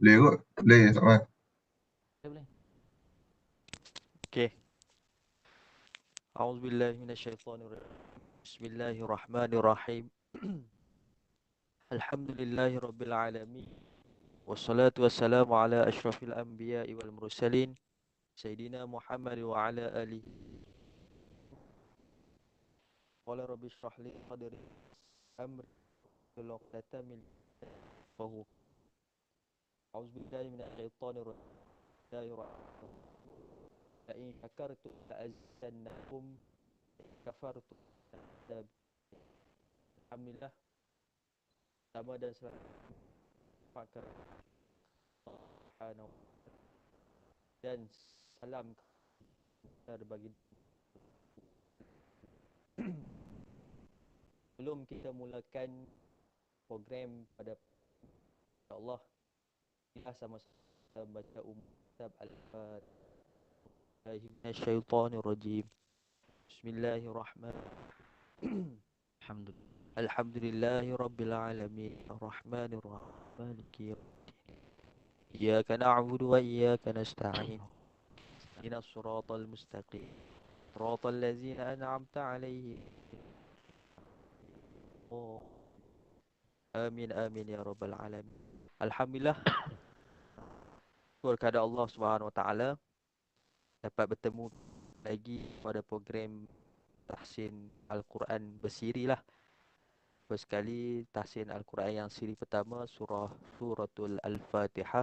Boleh kot. Boleh, tak apa. Boleh. Okey. A'udzubillahi minasyaitonirrajim. Bismillahirrahmanirrahim. Alhamdulillahirabbil alamin. Wassalatu wassalamu ala asyrafil anbiya'i wal mursalin sayyidina Muhammad wa ala alihi. Qala rabbi shrah li sadri amri wahlul 'uqdatam min lisani. A'udzubillahi minasyaitonirrajim. La in syakartum la azidannakum kafartum. Alhamdulillah, sama dan selamat pakar subhanahu dan salam bagi sebelum kita mulakan program pada Allah, kita sama-sama baca kitab Al-Fatihah. Minasyaitonirrajim. Bismillahirrahmanirrahim. Alhamdulillah. Alhamdulillahirabbil alamin. Arrahmanirrahim. Maliki yaumiddin. Iyyaka na'budu wa iyyaka nasta'in. Ihdinas siratal mustaqim. Siratal ladzina an'amta 'alaihim. Oh, amin amin ya rabbal alamin. Alhamdulillah, syukur kepada Allah Subhanahu Wa Taala dapat bertemu lagi pada program tahsin Al-Quran bersiri lah. First kali tahsin Al-Quran yang siri pertama suratul Al-Fatihah.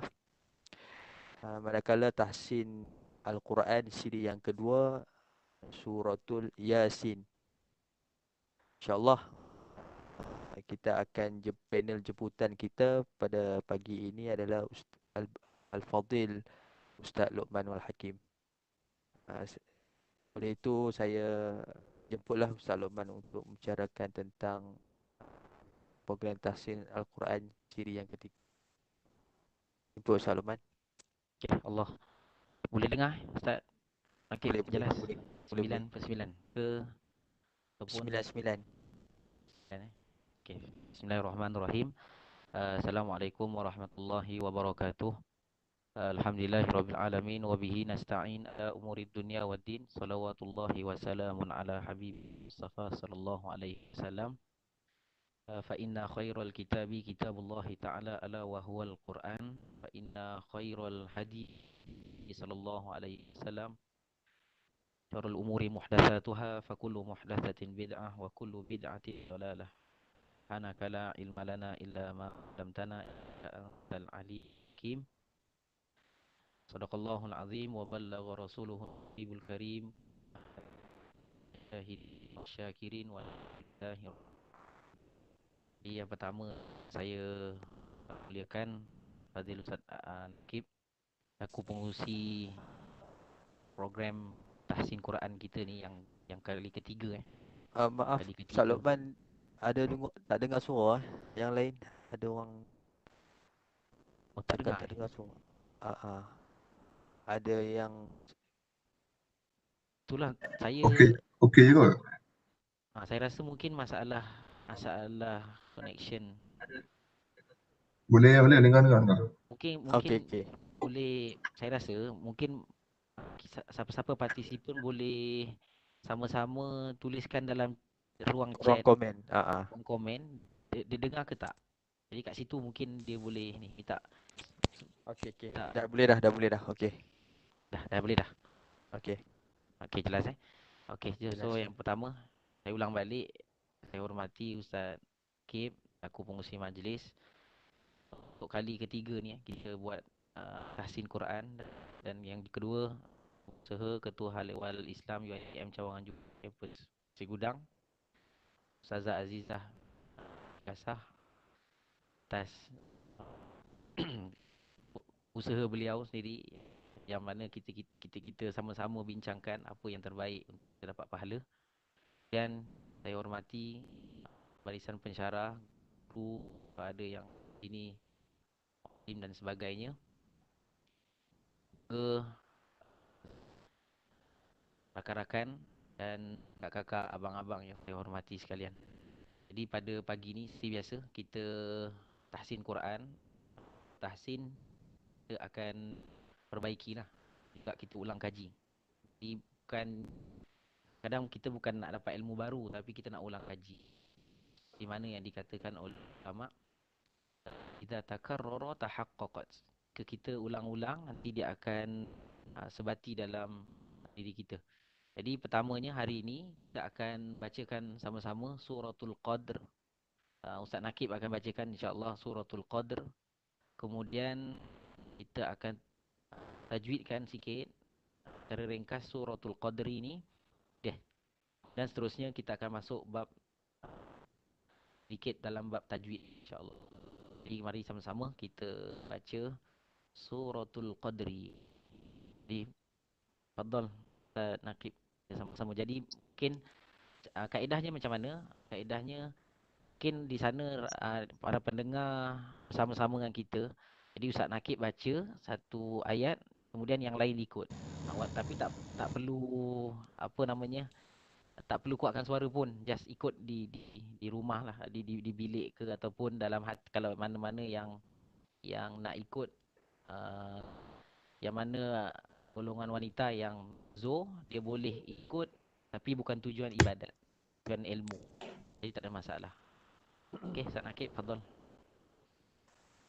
Manakala tahsin Al-Quran siri yang kedua suratul Yasin. InsyaAllah kita akan panel jemputan kita pada pagi ini adalah Al-Fadil Ustaz Luqman Wal Hakim. Oleh itu saya jemputlah Ustaz Luqman untuk membicarakan tentang program tahsin Al-Quran siri yang ketiga. Jemput Ustaz Luqman. Okay, Allah. Boleh dengar Ustaz? Okey, Boleh, boleh, jelas. boleh. Boleh, boleh. 9/9 ke ataupun 99. 9 eh. Okey. Bismillahirrahmanirrahim. Assalamualaikum warahmatullahi wabarakatuh. Alhamdulillahirabbil alamin wa bihi nasta'in ala umurid dunya waddin. Shalawatullahi wa salamun ala habib Mustafa sallallahu alaihi wasallam. Fa inna khairal kitabi kitabullahi ta'ala ala wa huwal Qur'an. Fa inna khairal hadi sallallahu alaihi wasallam. Syarrul umuri muhdatsatuha fa kullu muhdatsatin bid'ah wa kullu bid'atin dhalalah. Hanaka la ilma lana illa ma 'allamtana innaka antal alim hakim. Shadaqallahul azim wa ballagha rasuluhu nabiyul karim. Syahidin syakirin wa lillahi. Yang pertama saya muliakan Fadil Ustaz Nakib, aku pengurusi program tahsin Quran kita ni yang kali ketiga Maaf kali Ustaz ketiga. Luqman, ada dengar, tak dengar suara yang lain. Ada orang Oh, tak cakap dengar. tak dengar suara. Ada yang Itulah Okey. saya Okey je kot. saya rasa mungkin masalah connection. Boleh, boleh. Dengar. Mungkin okey mungkin okey. boleh, saya rasa mungkin siapa-siapa partisipan boleh sama-sama tuliskan dalam ruang Ruang chat, komen. ruang komen, dia dengar ke tak. Jadi kat situ mungkin dia boleh ni minta Okey okey. minta Dah boleh dah. Okey. dah boleh dah. Okey. Okey, jelas Okey, so Jelas. yang pertama saya ulang balik. Saya hormati Ustaz Kip, aku pengurusi majlis. Untuk kali ketiga ni kita buat tahsin Quran, dan yang kedua usaha Ketua Hal Ehwal Islam UiTM Cawangan Juruh Kampus Sigudang, Ustazah Azizah Kasah, atas usaha beliau sendiri yang mana kita sama-sama bincangkan apa yang terbaik untuk kita dapat pahala. Dan saya hormati barisan pensyarah, guru, ada yang ini tim dan sebagainya, ke rakan-rakan dan kakak-kakak, abang-abang yang saya hormati sekalian. Jadi pada pagi ni seperti biasa kita tahsin Quran, tahsin kita akan perbaikilah. Juga kita ulang kaji. Jadi kadang kita bukan nak dapat ilmu baru, tapi kita nak ulang kaji. Di mana yang dikatakan oleh ulama, idza takarrara tahaqqaqat. Kita ulang-ulang, nanti dia akan sebati dalam diri kita. Jadi pertamanya hari ini kita akan bacakan sama-sama suratul Qadr. Ustaz Nakib akan bacakan insya-Allah suratul Qadr. Kemudian kita akan tajwidkan sikit secara ringkas suratul Qadr ini. Dan seterusnya kita akan masuk bab sedikit dalam bab tajwid insya-Allah. Jadi mari sama-sama kita baca suratul Qadri. Jadi fadal Nakib sama-sama. Jadi mungkin kaedahnya macam mana? Kaedahnya mungkin di sana para pendengar bersama-sama dengan kita. Jadi Ustaz Nakib baca satu ayat, kemudian yang lain ikut. Tapi tak perlu apa namanya? Tak perlu kuatkan suara pun, just ikut di rumah lah, di bilik ke ataupun dalam hati, kalau mana-mana yang nak ikut yang mana golongan wanita yang dia boleh ikut tapi bukan tujuan ibadat, tujuan ilmu. Jadi tak ada masalah. Okey, Ustaz Nakib, fadhal.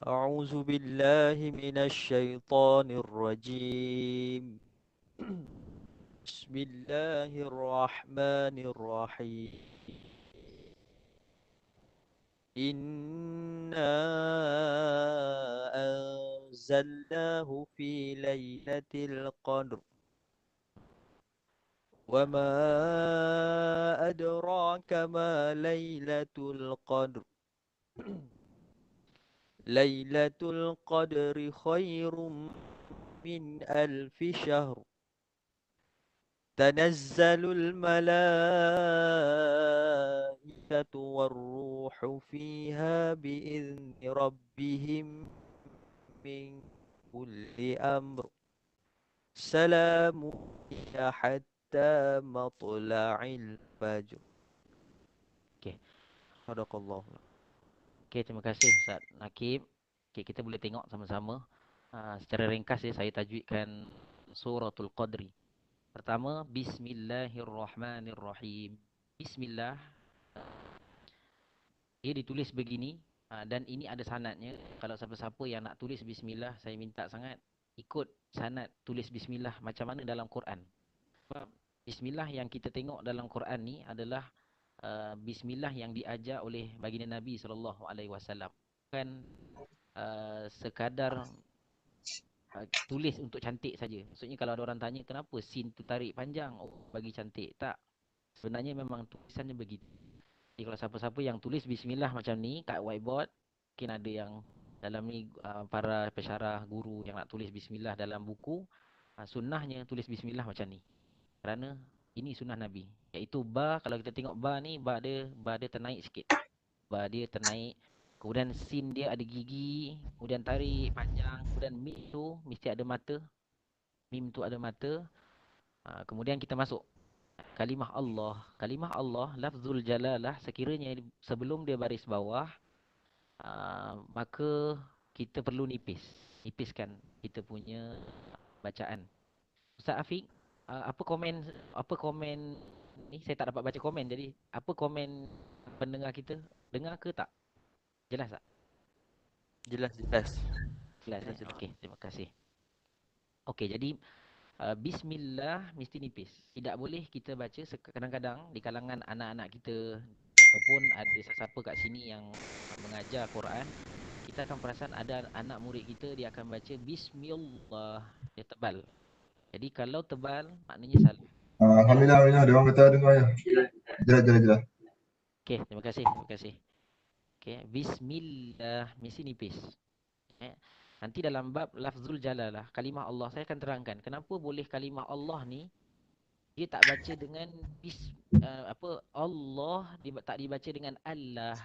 أعوذ بالله من الشيطان الرجيم. بسم الله الرحمن الرحيم. إنا أنزلناه في ليلة القدر وما أدراك ما ليلة القدر. ليلة القدر خير من 1000 شهر. تنزل الملائكة والروح فيها بإذن ربهم من كل أمر. سلام هي حتى مطلع الفجر. Okey. صدق الله. Okey, terima kasih Ustaz Nakib. Okey, kita boleh tengok sama-sama. Secara ringkas saya tajwidkan suratul Qadri. Pertama, Bismillahirrahmanirrahim. Bismillah. Dia ditulis begini dan ini ada sanadnya. Kalau siapa-siapa yang nak tulis Bismillah, saya minta sangat ikut sanad tulis Bismillah macam mana dalam Quran. Sebab Bismillah yang kita tengok dalam Quran ni adalah Bismillah yang diajar oleh baginda Nabi SAW. Bukan sekadar tulis untuk cantik saja. Maksudnya kalau ada orang tanya kenapa sin tu tarik panjang, bagi cantik. Tak. Sebenarnya memang tulisannya begitu. Jadi kalau siapa-siapa yang tulis Bismillah macam ni kat whiteboard, mungkin ada yang dalam ni para pensyarah guru yang nak tulis Bismillah dalam buku, sunnahnya tulis Bismillah macam ni. Kerana ini sunnah Nabi. Iaitu ba, kalau kita tengok ba ni, ba dia ternaik sikit. Ba dia ternaik. Kemudian sin dia ada gigi, kemudian tarik panjang, kemudian mim tu mesti ada mata. Mim tu ada mata. Kemudian kita masuk kalimah Allah. Kalimah Allah, lafzul jalalah, sekiranya sebelum dia baris bawah, maka kita perlu nipiskan kita punya bacaan. Ustaz Afiq, apa komen ni? Saya tak dapat baca komen, jadi apa komen pendengar kita? Dengar ke tak? Jelas tak? Jelas. Jelas. Okey, terima kasih. Okey, jadi Bismillah mesti nipis. Tidak boleh kita baca kadang-kadang di kalangan anak-anak kita ataupun ada sesiapa kat sini yang mengajar Quran, kita akan perasan ada anak murid kita dia akan baca Bismillah, dia tebal. Jadi kalau tebal maknanya salah. Alhamdulillah, dia orang kata dengar je. Jelas. Okey, terima kasih. Okey, Bismillah mesti nipis. Nanti dalam bab lafzul jalalah, kalimah Allah, saya akan terangkan kenapa boleh kalimah Allah ni dia tak baca dengan Allah, dia tak dibaca dengan Allah.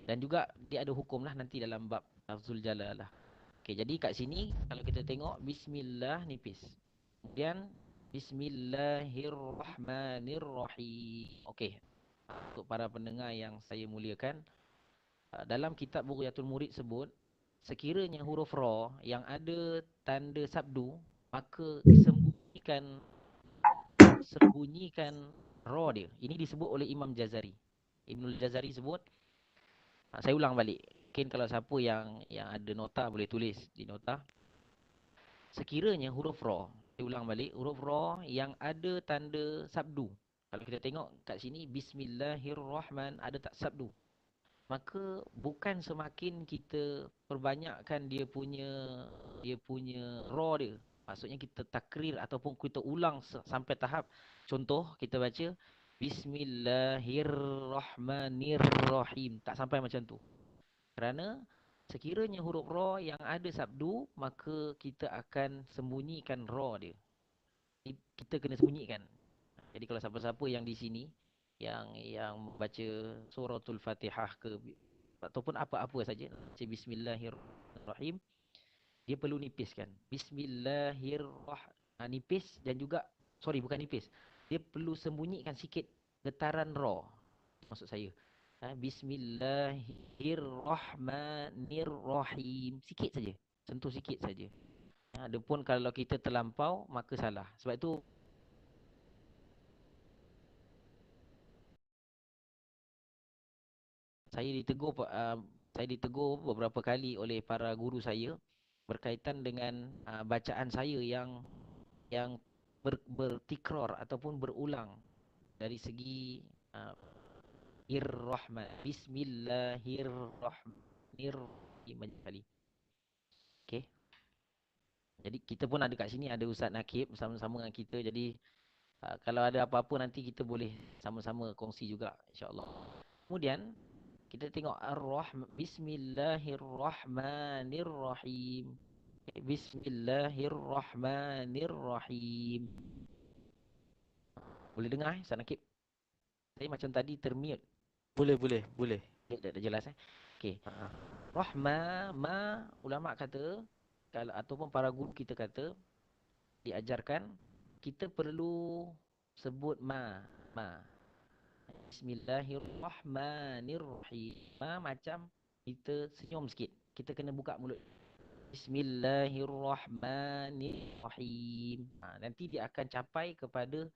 Dan juga dia ada hukum lah nanti dalam bab lafzul jalalah. Okey, jadi kat sini kalau kita tengok Bismillah nipis. Kemudian Bismillahirrahmanirrahim. Okey. Untuk para pendengar yang saya muliakan, dalam kitab Bughyatul Murid sebut sekiranya huruf ra yang ada tanda sabdu, maka sembunyikan ra dia. Ini disebut oleh Imam Jazari. Ibnul Jazari sebut, saya ulang balik. Mungkin kalau siapa yang ada nota boleh tulis di nota. Sekiranya huruf ra, saya ulang balik, huruf ra yang ada tanda sabdu. Kalau kita tengok kat sini, Bismillahirrahmanirrahim, ada tak sabdu? Maka bukan semakin kita perbanyakkan dia punya ra dia. Maksudnya kita takrir ataupun kita ulang sampai tahap, contoh kita baca Bismillahirrahmanirrahim. Tak sampai macam tu. Kerana sekiranya huruf ra yang ada sabdu, maka kita akan sembunyikan ra dia. Kita kena sembunyikan. Jadi kalau siapa-siapa yang di sini yang membaca suratul Fatihah ke ataupun apa-apa saja, baca Bismillahirrahmanirrahim, dia perlu nipiskan. Bismillahirrahmanirrahim. Nipis dan juga, sorry bukan nipis. Dia perlu sembunyikan sikit getaran ra. Maksud saya. Bismillahirrahmanirrahim. Sikit saja. Sentuh sikit saja. Adapun kalau kita terlampau, maka salah. Sebab itu saya ditegur beberapa kali oleh para guru saya berkaitan dengan bacaan saya yang bertikrar ataupun berulang dari segi Irrahman. Bismillahirrahmanirrahim banyak kali. Okey. Jadi kita pun ada kat sini, ada Ustaz Nakib bersama-sama dengan kita. Jadi kalau ada apa-apa nanti kita boleh sama-sama kongsi juga, insya-Allah. Kemudian kita tengok Ar-Rahman. Bismillahirrahmanirrahim. Bismillahirrahmanirrahim. Boleh dengar Ustaz Nakib? Saya macam tadi termute. Boleh. Dah jelas Okey. Ha. Rahma, ulama kata, kalau ataupun para guru kita kata, diajarkan kita perlu sebut ma. Bismillahirrahmanirrahim. Macam kita senyum sikit. Kita kena buka mulut. Bismillahirrahmanirrahim. Nanti dia akan capai kepada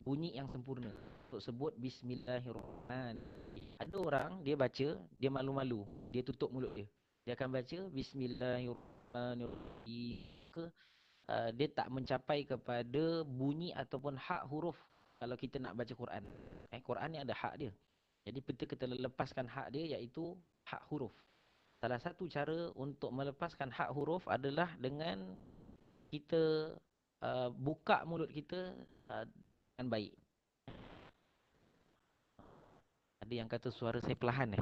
bunyi yang sempurna untuk sebut Bismillahirrahmanirrahim. Ada orang dia baca, dia malu-malu, dia tutup mulut dia. Dia akan baca Bismillahirrahmanirrahim. Dia tak mencapai kepada bunyi ataupun hak huruf kalau kita nak baca Quran. Quran ni ada hak dia. Jadi kita lepaskan hak dia, iaitu hak huruf. Salah satu cara untuk melepaskan hak huruf adalah dengan kita buka mulut kita dengan baik. Ada yang kata suara saya perlahan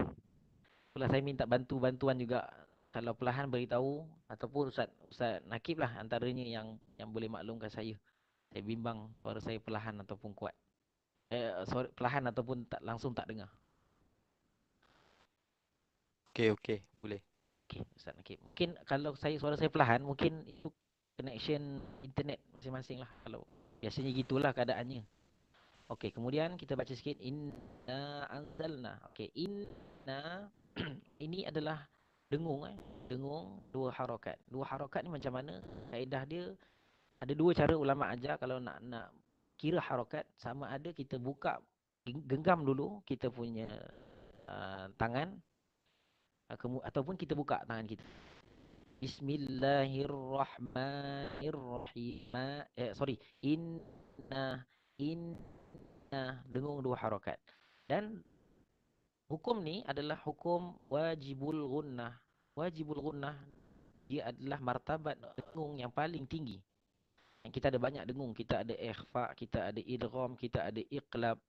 Itulah saya minta bantuan juga. Kalau perlahan beritahu, ataupun Ustaz Nakib lah antaranya yang boleh maklumkan saya. Saya bimbang suara saya perlahan ataupun kuat. Perlahan ataupun langsung tak dengar. Okey, boleh. Okey, Ustaz Nakib. Mungkin kalau suara saya perlahan, mungkin itu connection internet masing-masing lah. Kalau biasanya gitulah keadaannya. Okey, kemudian kita baca sikit. Inna anzalna. Okey, inna ini adalah dengung dengung dua harakat. Dua harakat ni macam mana? Kaedah dia ada dua cara ulama ajar kalau nak kira harakat. Sama ada kita buka, genggam dulu kita punya tangan, ataupun kita buka tangan kita. Bismillahirrahmanirrahim. Inna dengung dua harakat. Dan hukum ni adalah hukum wajibul gunnah. Wajibul gunnah dia adalah martabat dengung yang paling tinggi. Kita ada banyak dengung. Kita ada ikhfa, kita ada idgham, kita ada iqlab,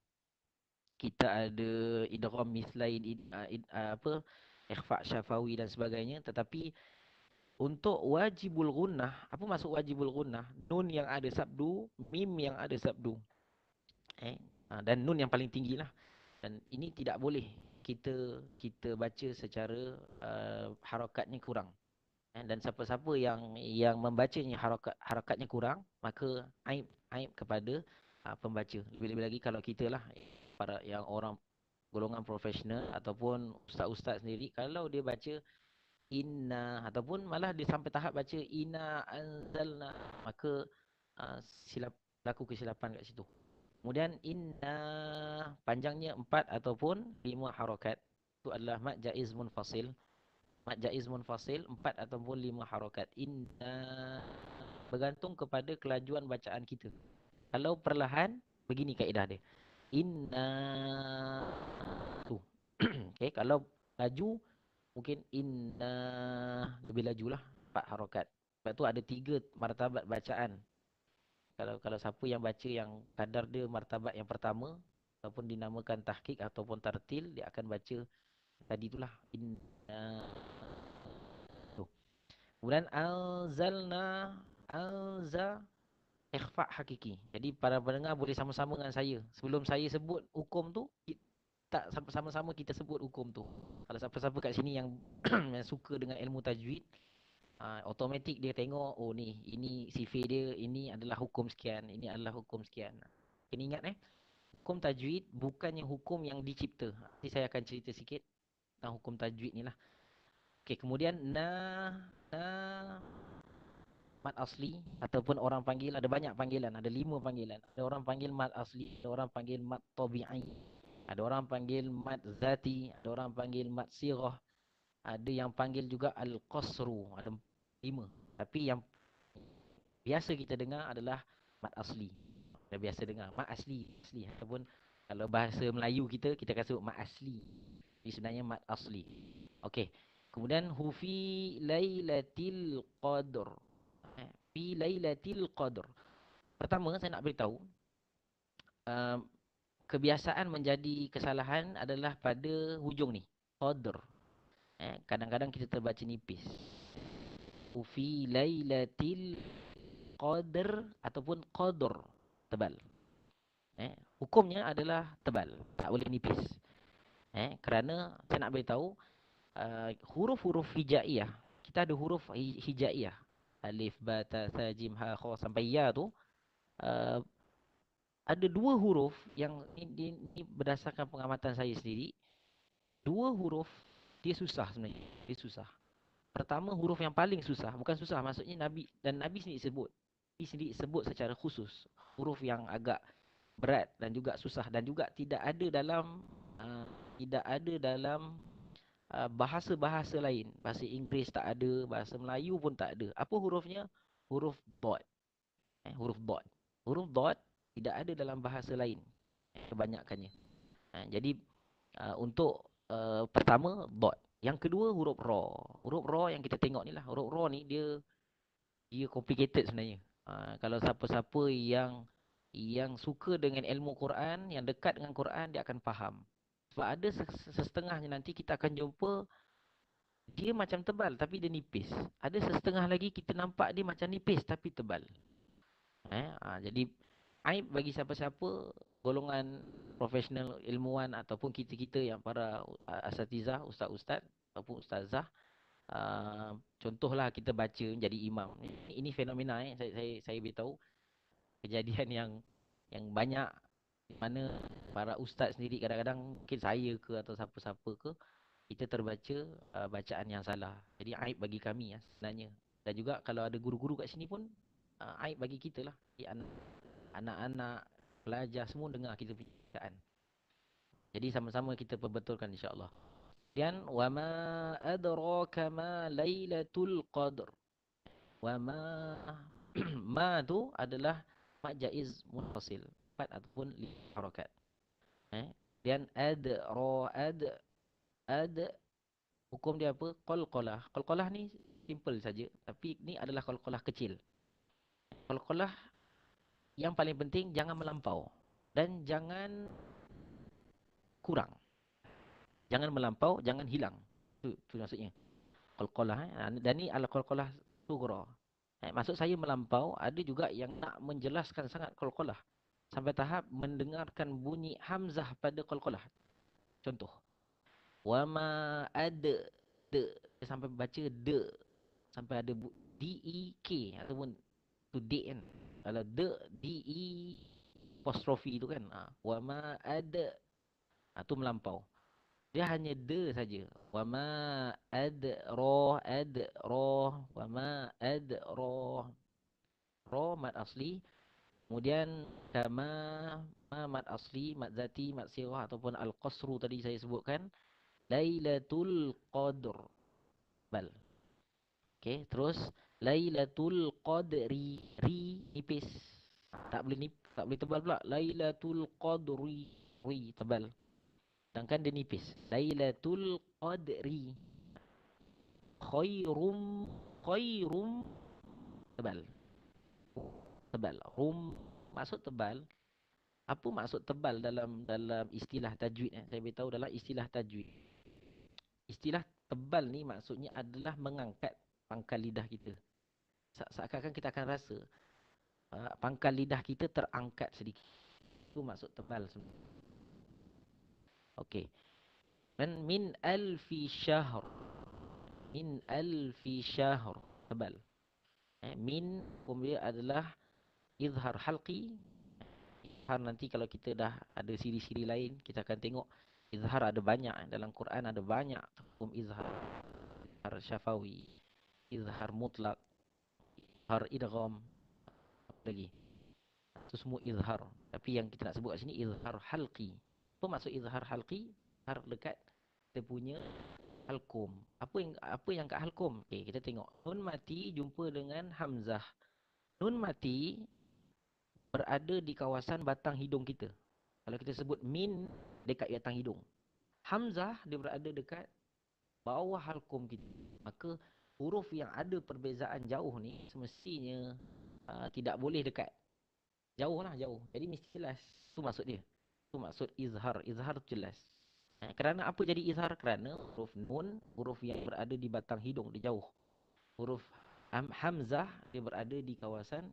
kita ada idgham mislain, ikhfa syafawi dan sebagainya. Tetapi untuk wajibul gunnah, apa maksud wajibul gunnah? Nun yang ada sabdu, mim yang ada sabdu. Dan nun yang paling tinggi lah. Dan ini tidak boleh kita baca secara harakatnya kurang. Dan siapa-siapa yang membacanya harakatnya kurang, maka aib kepada pembaca. Lebih-lebih lagi kalau kita lah para yang orang golongan profesional ataupun ustaz-ustaz sendiri, kalau dia baca inna, ataupun malah dia sampai tahap baca inna anzalna, maka silap laku kesilapan kat situ. Kemudian inna panjangnya 4 ataupun 5 harakat. Itu adalah mad jaiz munfasil. Mad jaiz munfasil 4 ataupun 5 harakat. Inna bergantung kepada kelajuan bacaan kita. Kalau perlahan, begini kaedah dia. Inna tu. Okey, kalau laju mungkin inna lebih lajulah 4 harakat. Sebab tu ada 3 martabat bacaan. Kalau siapa yang baca yang kadar dia martabat yang pertama ataupun dinamakan tahqiq ataupun tartil, dia akan baca tadi itulah inna tu. Kemudian alza ikhfa hakiki. Jadi para pendengar boleh sama-sama dengan saya. Sebelum saya sebut hukum tu, tak sama-sama kita sebut hukum tu. Kalau siapa-siapa kat sini yang yang suka dengan ilmu tajwid, automatik dia tengok, oh ni, ini sifir dia, ini adalah hukum sekian, ini adalah hukum sekian. Kena ingat hukum tajwid bukannya hukum yang dicipta. Nanti saya akan cerita sikit tentang hukum tajwid ni lah. Okey, kemudian na mad asli ataupun orang panggil, ada banyak panggilan, ada 5 panggilan. Ada orang panggil mad asli, ada orang panggil mad tabi'i, ada orang panggil mad zati, ada orang panggil mad sirah, ada yang panggil juga al-qasru, ada 5. Tapi yang biasa kita dengar adalah mad asli. Dah biasa dengar mad asli, ataupun kalau bahasa Melayu kita akan sebut mad asli. Ini sebenarnya mad asli. Okey. Kemudian hufi lailatul qadr. Fi lailatul qadr. Pertama saya nak beritahu, kebiasaan menjadi kesalahan adalah pada hujung ni, qadr. Kadang-kadang kita terbaca nipis. Fi lailatil qadr ataupun qadr, tebal. Hukumnya adalah tebal, tak boleh nipis. Kerana saya nak beritahu, huruf-huruf hijaiyah, kita ada huruf hijaiyah, alif, ba, ta, sa, jim, ha, kha sampai ya tu, ada 2 huruf yang ini berdasarkan pengamatan saya sendiri, 2 huruf dia susah sebenarnya, dia susah. Pertama, huruf yang paling susah, bukan susah maksudnya Nabi sendiri sebut. Nabi sendiri sebut secara khusus huruf yang agak berat dan juga susah, dan juga tidak ada dalam bahasa-bahasa lain. Bahasa Inggeris tak ada, bahasa Melayu pun tak ada. Apa hurufnya? Huruf dot. Huruf dot. Huruf dot tidak ada dalam bahasa lain, kebanyakannya. Jadi untuk pertama dot. Yang kedua huruf ra. Huruf ra yang kita tengok ni lah. Huruf ra ni dia complicated sebenarnya. Kalau siapa-siapa yang suka dengan ilmu Quran, yang dekat dengan Quran, dia akan faham. Sebab ada setengahnya nanti kita akan jumpa dia macam tebal tapi dia nipis. Ada setengah lagi kita nampak dia macam nipis tapi tebal. Jadi aib bagi siapa-siapa golongan profesional ilmuwan ataupun kita-kita yang para asatizah, ustaz-ustaz ataupun ustazah, contohlah kita baca jadi imam. Ini fenomena saya beritahu kejadian yang banyak, di mana para ustaz sendiri kadang-kadang mungkin saya ke atau siapa-siapa ke, kita terbaca bacaan yang salah. Jadi aib bagi kami sebenarnya. Dan juga kalau ada guru-guru kat sini pun aib bagi kita lah. Anak-anak, pelajar semua dengar kita punya bacaan. Jadi sama-sama kita perbetulkan insya-Allah. Dan wama adraka ma lailatul qadr. Wama ma tu adalah mad jaiz munfasil, 4 ataupun 5 harakat. Dan ad hukum dia apa? Qalqalah. Qalqalah ni simple saja, tapi ni adalah qalqalah kecil. Qalqalah yang paling penting jangan melampau dan jangan kurang. Jangan melampau, jangan hilang. Tu maksudnya. Qalqalah. Dan ni adalah qalqalah sughra. Maksud saya melampau, ada juga yang nak menjelaskan sangat qalqalah sampai tahap mendengarkan bunyi hamzah pada qalqalah. Contoh, wama ada de, sampai baca de, sampai ada D-E-K ataupun tu D kan. Kalau de, D-E apostrofi tu kan. Wama ada, tu melampau. Dia hanya de saja. Wa ma adra, wa ma adra. Ra mad asli. Kemudian kama mad asli, mad zati, mad sirah ataupun al-qasru tadi saya sebutkan. Lailatul Qadr. Bal. Okey, terus Lailatul Qadri, ri nipis. Tak boleh tebal pula. Lailatul Qadri, ri tebal. Sedangkan dia nipis. Lailatul Qadri khairum, khairum tebal. Tebal. Maksud tebal. Apa maksud tebal dalam istilah tajwid? Saya beritahu dalam istilah tajwid. Istilah tebal ni maksudnya adalah mengangkat pangkal lidah kita. Seakan-akan kita akan rasa pangkal lidah kita terangkat sedikit. Itu maksud tebal sebenarnya. Okey. Dan min alfi syahr. Min alfi syahr. Tebal. Min hukum dia adalah izhar halqi. Izhar nanti kalau kita dah ada siri-siri lain, kita akan tengok izhar ada banyak. Dalam Quran ada banyak hukum izhar. Izhar syafawi, izhar mutlak, izhar idgham. Apa lagi? Itu semua izhar. Tapi yang kita nak sebut kat sini izhar halqi. Apa maksud izhar halqi? Izhar dekat kita punya halkum. Apa yang kat halkum? Okey, kita tengok. Nun mati jumpa dengan hamzah. Nun mati berada di kawasan batang hidung kita. Kalau kita sebut min dekat batang hidung. Hamzah dia berada dekat bawah halkum kita. Maka huruf yang ada perbezaan jauh ni semestinya tidak boleh dekat. Jauh lah, jauh. Jadi mesti jelas. Itu maksud dia. Itu maksud izhar. Izhar tu jelas. Kerana apa jadi izhar? Kerana huruf nun, huruf yang berada di batang hidung, dia jauh. Huruf hamzah, dia berada di kawasan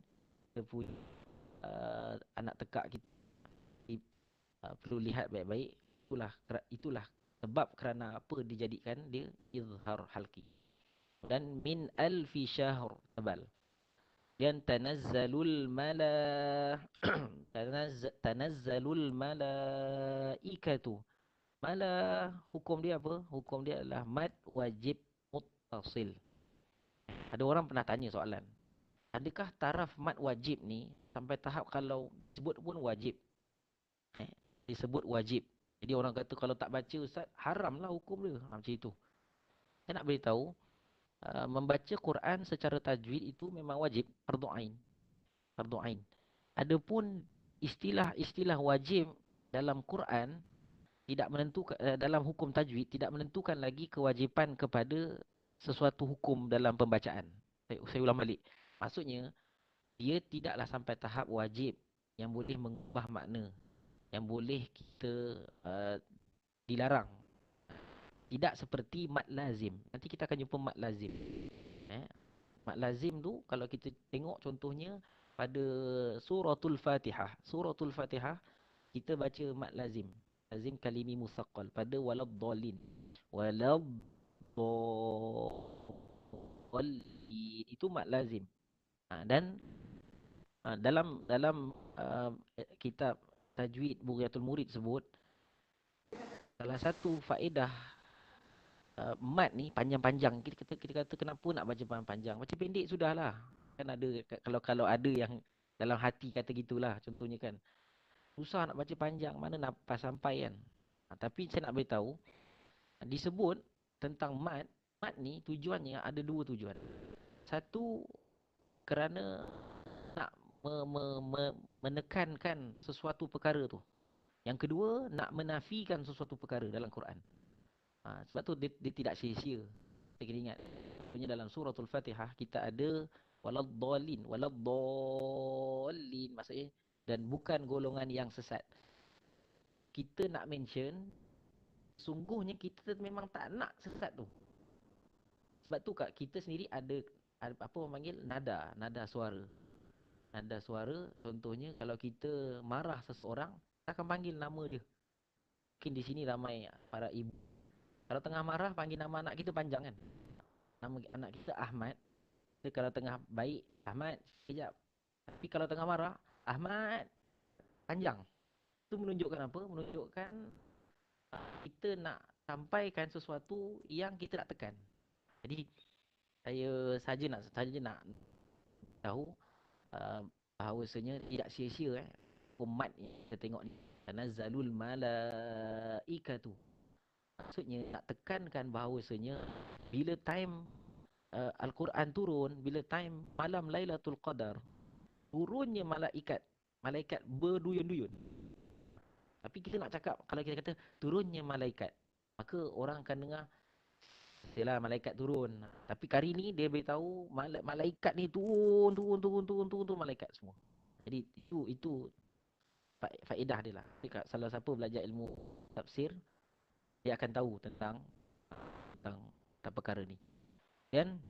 tepunya anak tekak kita. Perlu lihat baik-baik. Itulah sebab kerana apa dijadikan dia izhar halqi. Dan min alfi syahr tebal. Dan tanazzalul malaikatu. Mala hukum dia apa? Hukum dia adalah mad wajib muttasil. Ada orang pernah tanya soalan. Adakah taraf mad wajib ni sampai tahap kalau sebut pun wajib? Disebut wajib. Jadi orang kata kalau tak baca ustaz, haramlah hukum dia. Macam itu. Saya nak beritahu, membaca Quran secara tajwid itu memang wajib, fardu ain. Fardu ain. Adapun istilah-istilah wajib dalam Quran tidak menentukan, dalam hukum tajwid tidak menentukan lagi kewajipan kepada sesuatu hukum dalam pembacaan. Saya ulang balik. Maksudnya dia tidaklah sampai tahap wajib yang boleh mengubah makna, yang boleh kita dilarang. Tidak seperti mad lazim. Nanti kita akan jumpa mad lazim. Mad lazim tu kalau kita tengok contohnya pada suratul Fatihah. Suratul Fatihah kita baca mad lazim. Lazim kalimi musaqqal pada waladdallin. Waladdallin itu mad lazim. Dan dalam kitab tajwid Bughyatul Murid sebut salah satu faedah mat ni panjang-panjang. Kita kata kenapa nak baca panjang-panjang? Baca pendek sudahlah. Kan ada kalau ada yang dalam hati kata gitulah contohnya kan. Susah nak baca panjang, mana nafas sampai kan. Tapi saya nak beritahu disebut tentang mat. Mat ni tujuannya ada dua tujuan. Satu kerana nak menekankan sesuatu perkara tu. Yang kedua nak menafikan sesuatu perkara dalam Quran. Sebab tu dia tidak sia-sia. Kita kena ingat. Maksudnya dalam suratul Fatihah kita ada waladdallin. Waladdallin maksudnya dan bukan golongan yang sesat. Kita nak mention sungguhnya kita memang tak nak sesat tu. Sebab tu kat kita sendiri ada apa orang panggil nada suara. Nada suara contohnya kalau kita marah seseorang, kita akan panggil nama dia. Mungkin di sini ramai para ibu. Kalau tengah marah panggil nama anak kita panjang kan. Nama anak kita Ahmad. Kita kalau tengah baik Ahmad sekejap. Tapi kalau tengah marah Ahmad panjang. Itu menunjukkan apa? Menunjukkan kita nak sampaikan sesuatu yang kita nak tekan. Jadi saya nak tahu bahawasanya tidak sia-sia umat ni kita tengok ni tanazzalul malaikatu. Maksudnya nak tekankan bahawasanya bila time Al-Quran turun, bila time malam Lailatul Qadar, turunnya malaikat berduyun-duyun. Tapi kita nak cakap, kalau kita kata turunnya malaikat, maka orang akan dengar yalah malaikat turun. Tapi kali ni dia beritahu malaikat ni turun malaikat semua. Jadi itu faedah dia lah. Jadi salah siapa belajar ilmu tafsir, dia akan tahu tentang perkara ni. Dan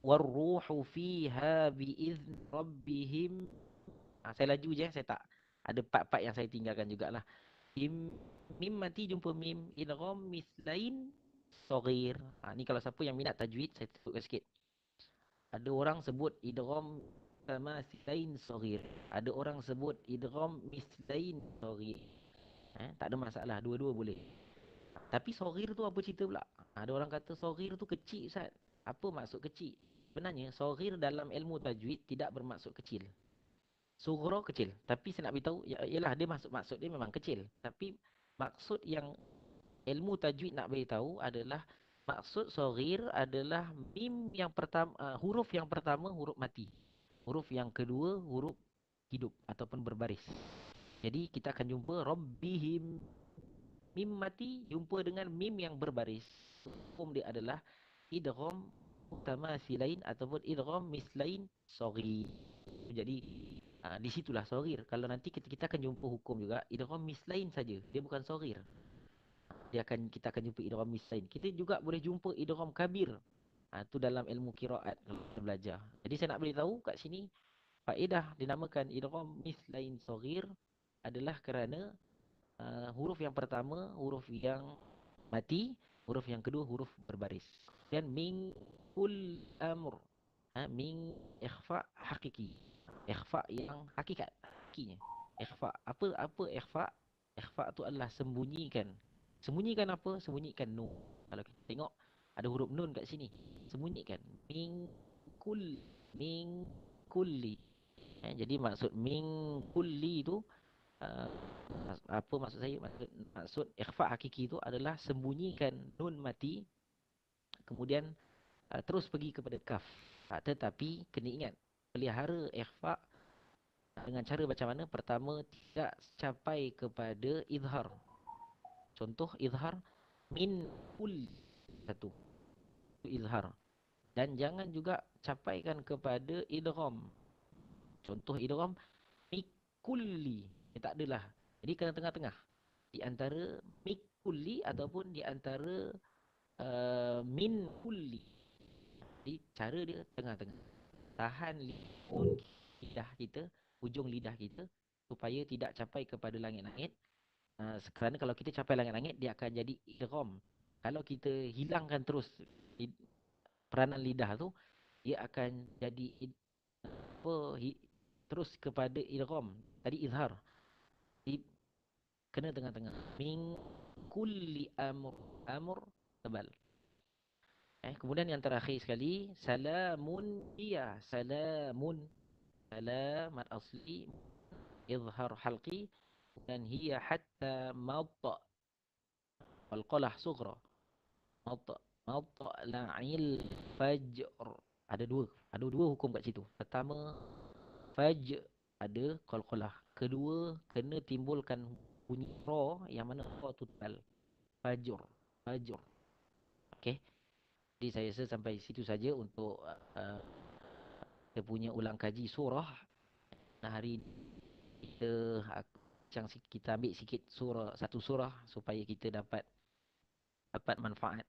warruhu fiha biizni rabbihim. Saya laju je, saya tak ada part-part yang saya tinggalkan jugalah. Mim mati jumpa mim, idgham mislain saghir. Ni kalau siapa yang minat tajwid, saya tutupkan sikit. Ada orang sebut idgham mislain saghir. Ada orang sebut idgham mislain saghir. Tak ada masalah, dua-dua boleh. Tapi saghir tu apa cerita pula? Ada orang kata saghir tu kecil, Ustaz. Apa maksud kecil? Sebenarnya saghir dalam ilmu tajwid tidak bermaksud kecil. Sughra kecil. Tapi saya nak beritahu, ialah dia maksud dia memang kecil. Tapi maksud yang ilmu tajwid nak beritahu adalah maksud saghir adalah mim yang pertama, huruf yang pertama huruf mati. Huruf yang kedua huruf hidup ataupun berbaris. Jadi kita akan jumpa rabbihim, mim mati jumpa dengan mim yang berbaris. Hukum dia adalah idgham mutamatsilain ataupun idgham mislain saghir. Jadi di situlah saghir. Kalau nanti kita akan jumpa hukum juga idgham mislain saja. Dia bukan saghir. Kita akan jumpa idgham mislain. Kita juga boleh jumpa idgham kabir. Itu dalam ilmu qiraat kalau kita belajar. Jadi saya nak beritahu kat sini faedah dinamakan idgham mislain saghir adalah kerana huruf yang pertama huruf yang mati, huruf yang kedua huruf berbaris. Dan min kul amr, min ikhfa hakiki. Ikhfa yang hakikat, hakinya. Ikhfa. Apa ikhfa? Ikhfa tu adalah sembunyikan. Sembunyikan apa? Sembunyikan nun. Kalau kita tengok ada huruf nun kat sini. Sembunyikan. Min kulli. Jadi maksud min kulli tu apa maksud saya? Maksud ikhfa hakiki itu adalah sembunyikan nun mati, kemudian terus pergi kepada kaf. Tetapi kena ingat, pelihara ikhfa dengan cara macam mana? Pertama, tidak capai kepada izhar. Contoh izhar min kul, satu itu izhar. Dan jangan juga capaikan kepada idgham. Contoh idgham mikulli, tak adalah. Jadi kena tengah-tengah di antara mikulli ataupun di antara min kulli. Jadi cara dia tengah-tengah. Tahan lidah kita, ujung lidah kita supaya tidak capai kepada langit-langit. Kerana kalau kita capai langit-langit, dia akan jadi idgham. Kalau kita hilangkan terus peranan lidah tu, dia akan jadi terus kepada idgham. Tadi izhar. Jadi kena tengah-tengah. Min kulli amr tebal. Kemudian yang terakhir sekali, salamun hiya. Salamun, salamat asli, izhar halqi, dan hiya hatta madda wal qalah sughra. Madda la'il fajr. Ada dua hukum kat situ. Pertama, fajr ada qalqalah. Kedua, kena timbulkan bunyi ra yang mana ra tu tebal. Fajr. Okey. Jadi saya rasa sampai situ saja untuk kita punya ulang kaji surah. Hari kita ambil sikit satu surah supaya kita dapat manfaat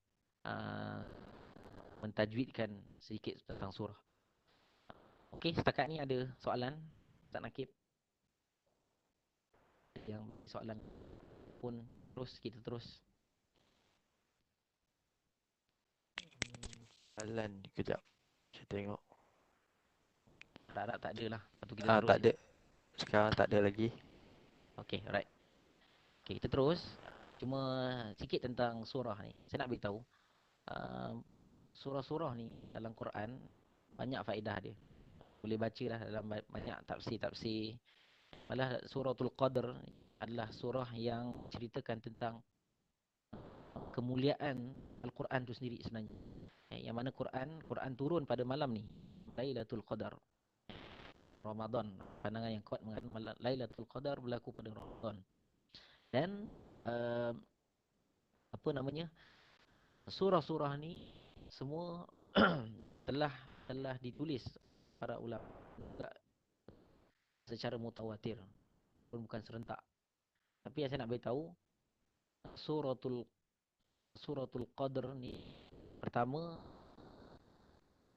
mentajwidkan sedikit tentang surah. Okey, setakat ni ada soalan Ustaz Nakib? Yang soalan pun kita terus. Soalan kejap. Saya tengok. Tak ada lah. Lepas tu kita terus. Tak ada. Sekarang tak ada lagi. Okey, alright. Okey, kita terus. Cuma sikit tentang surah ni. Saya nak beritahu, uh, surah-surah ni dalam Quran banyak faedah dia. Boleh baca lah dalam banyak tafsir-tafsir. Malah suratul Qadr adalah surah yang ceritakan tentang kemuliaan Al-Quran tu sendiri sebenarnya. Yang mana Quran turun pada malam ni, Lailatul Qadar, Ramadan. Pandangan yang kuat mengatakan Lailatul Qadar berlaku pada Ramadan. Dan uh, apa namanya? Surah-surah ni semua telah ditulis para ulama juga secara mutawatir, pun bukan serentak. Tapi yang saya nak beritahu, suratul suratul Qadr ni pertama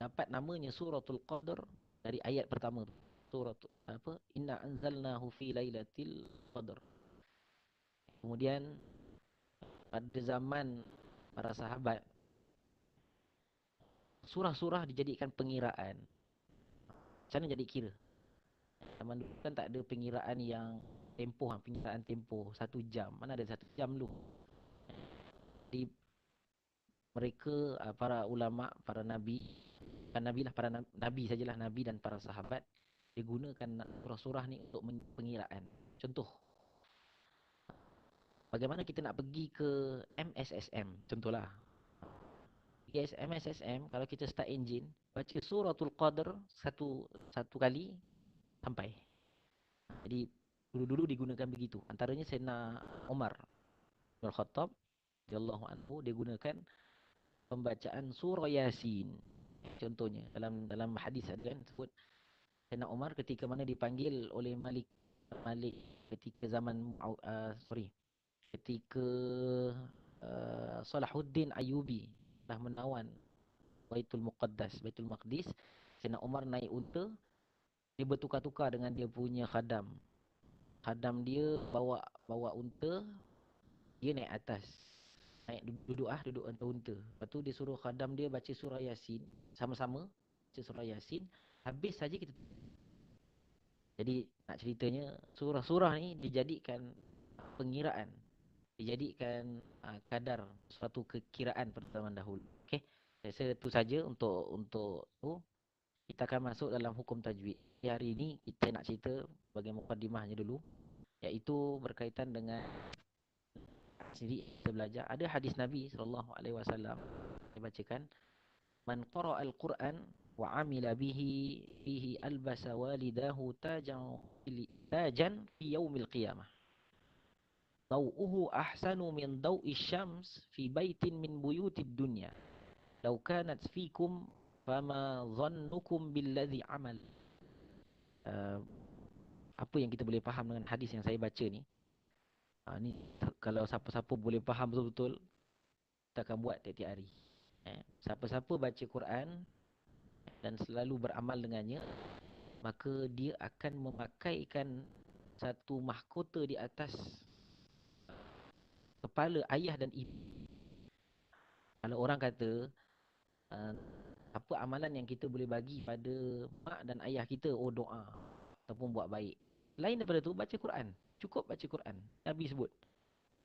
dapat namanya suratul Qadr dari ayat pertama tu. Surah apa? Inna anzalnahu fi lailatul qadr. Kemudian pada zaman para sahabat, surah-surah dijadikan pengiraan. Macam mana jadi kira? Zaman dulu kan tak ada pengiraan yang tempoh, pengiraan tempoh 1 jam. Mana ada 1 jam dulu. Di mereka, para ulama, para nabi, bukan nabi lah, para nabi sajalah, nabi dan para sahabat, digunakan surah-surah ni untuk pengiraan. Contoh, bagaimana kita nak pergi ke MSSM, contohlah. Pergi MSSM, kalau kita start engine, baca suratul Qadr satu kali sampai. Jadi dulu-dulu digunakan begitu. Antaranya Sayyidina Umar bin Khattab radhiyallahu anhu, dia gunakan pembacaan surah Yasin. Contohnya dalam hadis ada kan sebut Sayyidina Umar ketika mana dipanggil oleh Malik ketika zaman ketika Salahuddin Ayyubi dah menawan Baitul Maqdis. Sayyidina Umar naik unta, dia bertukar-tukar dengan dia punya khadam. Khadam dia bawa unta, dia naik atas. Duduk atas unta. Lepas tu dia suruh khadam dia baca surah Yasin sama-sama, baca surah Yasin. Habis saja kita. Jadi nak ceritanya surah-surah ni dijadikan pengiraan, dijadikan kadar suatu kekiraan pada zaman dahulu. Okey. Saya rasa itu saja untuk kita akan masuk dalam hukum tajwid. Hari ini kita nak cerita bagi mukadimahnya dulu, iaitu berkaitan dengan sendiri kita belajar. Ada hadis Nabi SAW, saya bacakan. Man qara'al Qur'an wa 'amila bihi fihi albasa walidahu tajan fi yaumil qiyamah. Daw'uhu ahsanu min daw'i syams fi baitin min buyutid dunya. Law kanat fikum fama dhannukum billadhi amal. Apa yang kita boleh faham dengan hadis yang saya baca ni? Ni kalau siapa-siapa boleh faham betul-betul, kita akan buat tiap-tiap hari. Siapa-siapa baca Quran dan selalu beramal dengannya, maka dia akan memakaikan satu mahkota di atas kepala ayah dan ibu. Kalau orang kata apa amalan yang kita boleh bagi pada mak dan ayah kita? Oh, doa ataupun buat baik. Lain daripada tu, baca Quran. Cukup baca Quran. Nabi sebut,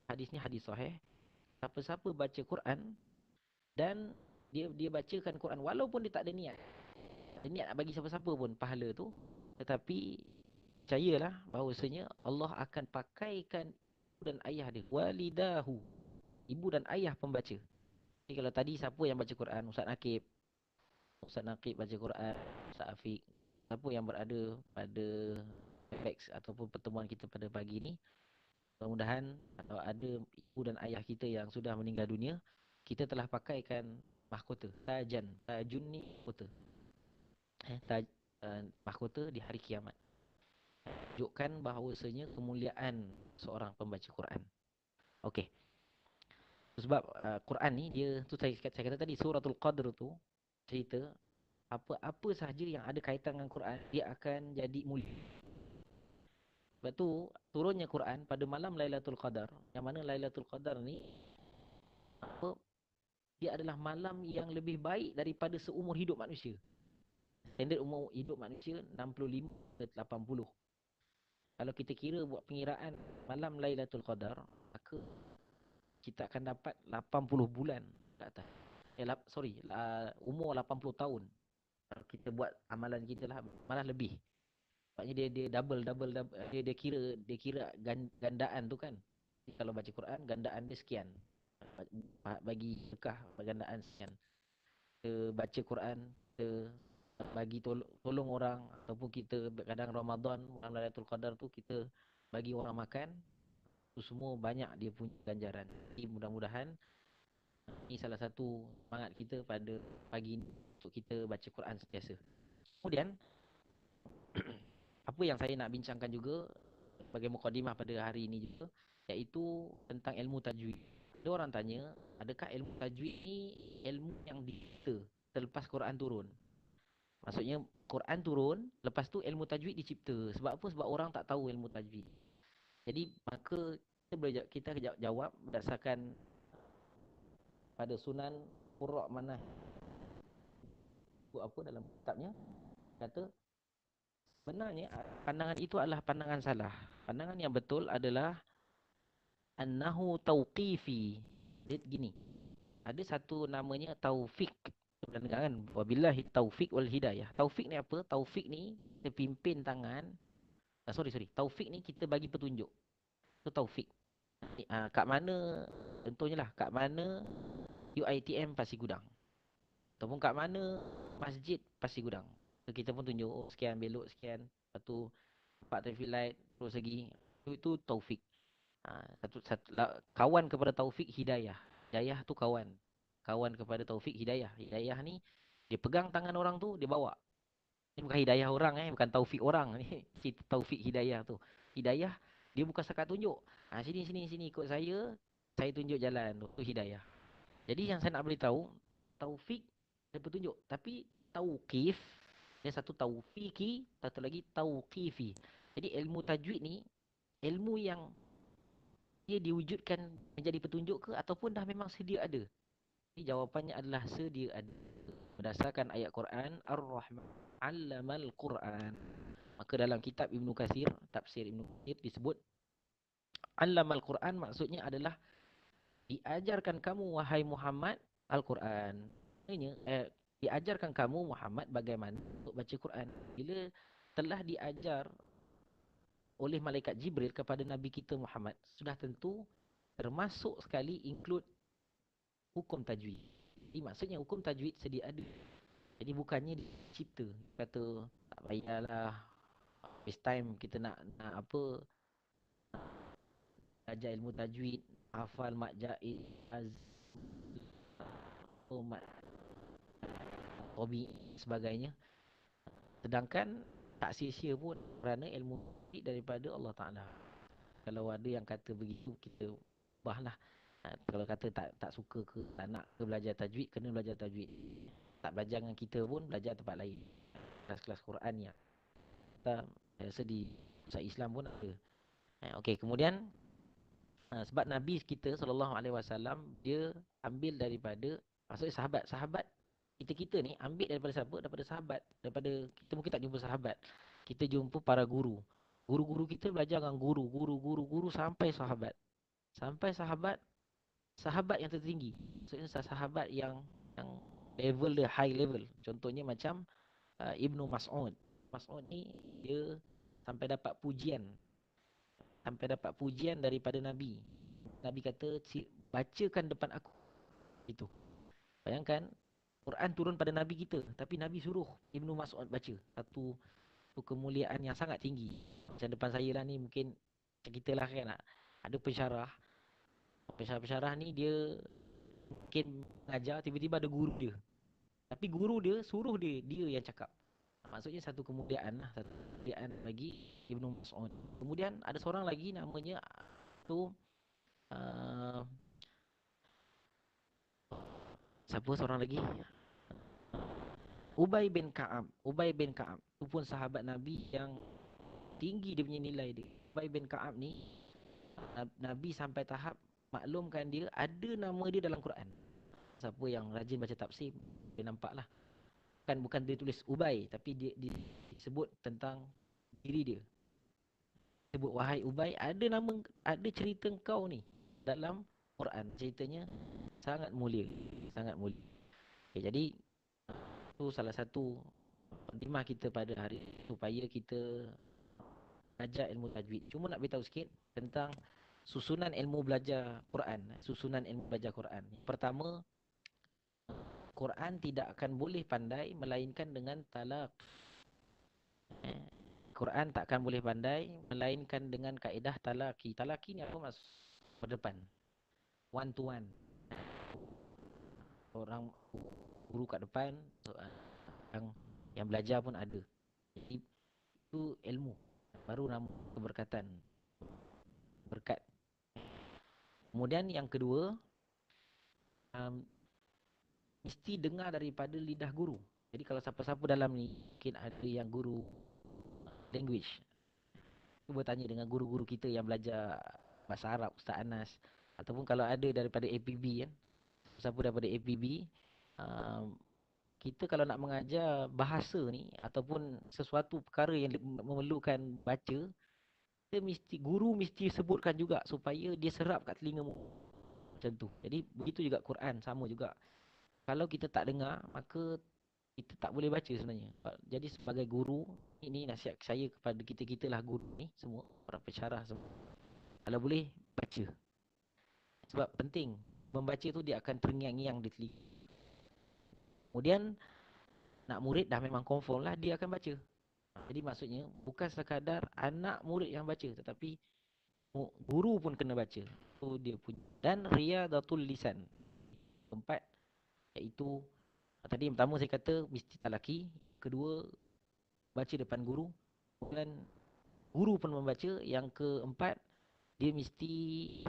hadis ni hadis sahih, siapa-siapa baca Quran dan dia bacakan Quran walaupun dia tak ada niat nak bagi siapa-siapa pun pahala tu, tetapi percayalah bahawasanya Allah akan pakaikan ibu dan ayah dia, walidahu, ibu dan ayah pembaca. Jadi kalau tadi siapa yang baca Quran? Ustaz Naqib baca Quran, Ustaz Afiq, siapa yang berada pada Webex ataupun pertemuan kita pada pagi ni, mudah-mudahan kalau ada ibu dan ayah kita yang sudah meninggal dunia, kita telah pakaikan mahkota, tajun ni mahkota. Mahkota di hari kiamat. Tunjukkan bahawasanya kemuliaan seorang pembaca Quran. Okey. Sebab Quran ni dia tu saya kata tadi, suratul Qadr tu cerita apa sahaja yang ada kaitan dengan Quran dia akan jadi mulia. Sebab tu turunnya Quran pada malam Lailatul Qadar, yang mana Lailatul Qadar ni dia adalah malam yang lebih baik daripada seumur hidup manusia. Standard umur hidup manusia 65 ke 80. Kalau kita kira buat pengiraan malam Lailatul Qadar, maka kita akan dapat 80 bulan ke atas. Umur 80 tahun. Kalau kita buat amalan kita lah, malah lebih. Sebabnya dia double, dia kira gandaan tu kan. Jadi kalau baca Quran gandaan dia sekian. Bagi sedekah gandaan sekian. Kita baca Quran, kita bagi tolong orang, ataupun kita kadang Ramadan, malam Lailatul Qadar tu kita bagi orang makan, tu semua banyak dia punya ganjaran. Jadi mudah-mudahan ini salah satu semangat kita pada pagi ini untuk kita baca Quran sentiasa. Kemudian apa yang saya nak bincangkan juga sebagai mukadimah pada hari ini juga, iaitu tentang ilmu tajwid. Ada orang tanya, adakah ilmu tajwid ni ilmu yang dicipta selepas Quran turun? Maksudnya Quran turun, lepas tu ilmu tajwid dicipta. Sebab apa? Sebab orang tak tahu ilmu tajwid. Jadi maka kita jawab berdasarkan pada Sunan Qurra Manah. Apa dalam kitabnya? Kata sebenarnya pandangan itu adalah pandangan salah. Pandangan yang betul adalah annahu tauqifi. Dia gini. Ada satu namanya taufik. Kan? Wabillahi taufik wal hidayah. Taufik ni apa? Taufik ni kita pimpin tangan. Sorry. Taufik ni kita bagi petunjuk. Itu taufik. Kat mana, contohnya lah, kat mana UiTM Pasir Gudang. Ataupun kat mana masjid Pasir Gudang. So, kita pun tunjuk, oh, sekian, belok sekian. Lepas tu, tempat traffic light, terus lagi. Itu taufik. Kawan kepada taufik, hidayah. Hidayah tu kawan. Kawan kepada taufik, hidayah. Hidayah ni, dia pegang tangan orang tu, dia bawa. Ini bukan hidayah orang, bukan taufik orang. Ni taufik hidayah tu. Hidayah, dia bukan sekat tunjuk. Sini, ikut saya tunjuk jalan. Tu hidayah. Jadi yang saya nak beritahu, taufik dia petunjuk. Tapi tauqif, dia satu taufiki, satu lagi tauqifi. Jadi ilmu tajwid ni, ilmu yang dia diwujudkan menjadi petunjuk ke ataupun dah memang sedia ada? Jadi jawapannya adalah sedia ada. Berdasarkan ayat Quran, Ar-Rahman 'allamal Quran. Maka dalam kitab Ibnu Katsir, tafsir Ibnu Katsir disebut 'allamal Quran maksudnya adalah diajarkan kamu wahai Muhammad Al-Quran. Maksudnya diajarkan kamu Muhammad bagaimana untuk baca Quran. Bila telah diajar oleh malaikat Jibril kepada Nabi kita Muhammad, sudah tentu termasuk sekali include hukum tajwid. Jadi maksudnya hukum tajwid sedia ada. Jadi bukannya dicipta. Kata tak payahlah waste time kita nak apa, belajar ilmu tajwid, hafal mak jaiz, mat hobi sebagainya. Sedangkan tak sia-sia pun kerana ilmu tajwid daripada Allah Ta'ala. Kalau ada yang kata begitu, kita ubahlah. Kalau kata tak suka ke, tak nak ke belajar tajwid, kena belajar tajwid. Tak belajar dengan kita pun, belajar tempat lain. Kelas-kelas Quran yang kita rasa di pusat Islam pun ada. Okey, kemudian sebab Nabi kita SAW, dia ambil daripada, maksudnya sahabat kita ni ambil daripada siapa? Daripada sahabat. Daripada kita mungkin tak jumpa sahabat, kita jumpa para guru. Guru-guru kita belajar dengan guru sampai sahabat yang tertinggi. Maksudnya sahabat yang level dia high level. Contohnya macam Ibnu Mas'ud. Mas'ud ni dia sampai dapat pujian daripada Nabi. Nabi kata, bacakan depan aku. Itu. Bayangkan, Quran turun pada Nabi kita, tapi Nabi suruh Ibnu Mas'ud baca. Satu kemuliaan yang sangat tinggi. Macam depan saya lah ni, mungkin kita lah kan, ada pensyarah ni dia mungkin mengajar, tiba-tiba ada guru dia. Tapi guru dia suruh dia yang cakap. Maksudnya satu kemuliaan lah, satu kemuliaan bagi Ibnu Mas'ud. Kemudian ada seorang lagi namanya tu siapa seorang lagi? Ubay bin Ka'ab. Itu pun sahabat Nabi yang tinggi dia punya nilai dia. Ubay bin Ka'ab ni, Nabi sampai tahap maklumkan dia ada nama dia dalam Quran. Siapa yang rajin baca tafsir, dia nampak lah. Bukan dia tulis Ubay, tapi dia disebut tentang diri dia. Sebut, wahai Ubay, ada cerita kau ni dalam Quran ceritanya sangat mulia, sangat mulia. Okay, jadi itu salah satu mukadimah kita pada hari ini supaya kita belajar ilmu tajwid. Cuma nak beritahu sikit tentang susunan ilmu belajar Quran. Susunan ilmu belajar Quran. Pertama, Quran tidak akan boleh pandai melainkan dengan talaq. Quran tak akan boleh pandai melainkan dengan kaedah talaki. Talaki ni apa maksud? Berdepan. One to one. Orang guru kat depan, yang belajar pun ada. Jadi, itu ilmu. Baru nama keberkatan. Berkat. Kemudian yang kedua, mesti dengar daripada lidah guru. Jadi kalau siapa-siapa dalam ni, mungkin ada yang guru language. Cuba tanya dengan guru-guru kita yang belajar bahasa Arab, Ustaz Anas. Ataupun kalau ada daripada APB kan. Siapa daripada APB, kita kalau nak mengajar bahasa ni, ataupun sesuatu perkara yang memerlukan baca, guru mesti sebutkan juga supaya dia serap kat telinga mu. Macam tu. Jadi begitu juga Quran, sama juga. Kalau kita tak dengar, maka kita tak boleh baca sebenarnya. Jadi sebagai guru, ini nasihat saya kepada kita-kita lah guru ni semua, para pensyarah semua. Kalau boleh, baca. Sebab penting, membaca tu dia akan terngiang-ngiang di telinga. Kemudian, nak murid dah memang confirm lah dia akan baca. Jadi maksudnya, bukan sekadar anak murid yang baca, tetapi guru pun kena baca. So, dia punya. Dan riyadatul lisan. Keempat, iaitu tadi yang pertama saya kata mesti talaki, kedua baca depan guru, kemudian guru pun membaca, yang keempat dia mesti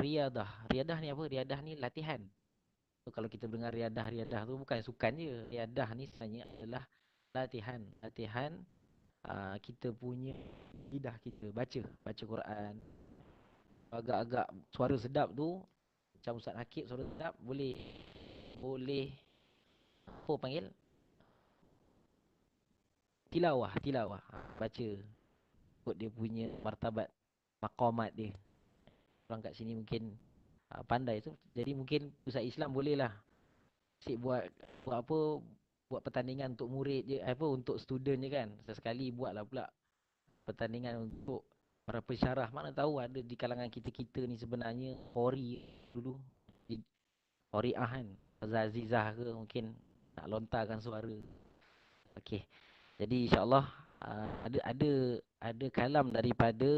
riadah. Riadah ni apa? Riadah ni latihan. So, kalau kita dengar riadah tu bukan sukan je. Riadah ni sebenarnya adalah latihan. Latihan kita punya lidah kita baca Quran. Agak-agak suara sedap tu, macam Ustaz Nakib suara sedap, boleh apa panggil? Tilawah. Baca ikut dia punya martabat, maqamat dia. Orang kat sini mungkin pandai tu. Jadi mungkin Ustaz Islam boleh lah buat pertandingan untuk murid je, untuk student je kan. Sesekali buatlah pula pertandingan untuk para pensyarah. Mana tahu ada di kalangan kita-kita ni sebenarnya qori dulu. Qori'ah kan. Azizah ke mungkin nak lontarkan suara. Okey. Jadi insya-Allah ada kalam daripada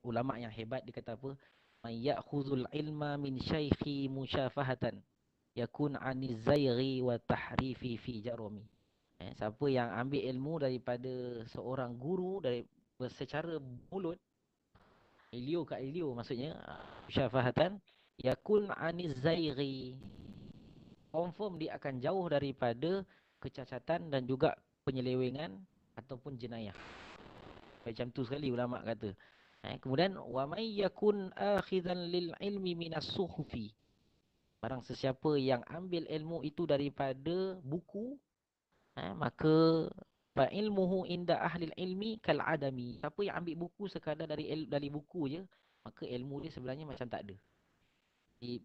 ulama yang hebat. Dia kata apa? Man ya'khudhul ilma min syaikhi musyafahatan yakun 'aniz zayghi wa tahrifi fi jarumi. Siapa yang ambil ilmu daripada seorang guru secara mulut, ilio kat ilio maksudnya, musyafahatan yakun 'aniz zayghi, confirm dia akan jauh daripada kecacatan dan juga penyelewengan ataupun jenayah. Macam tu sekali ulama kata. Kemudian wa may yakun akhizan lil ilmi minas suhufi. Barang sesiapa yang ambil ilmu itu daripada buku, maka fa ilmuhu inda ahli ilmi kal adami. Siapa yang ambil buku sekadar dari buku je, maka ilmu dia sebenarnya macam tak ada. Di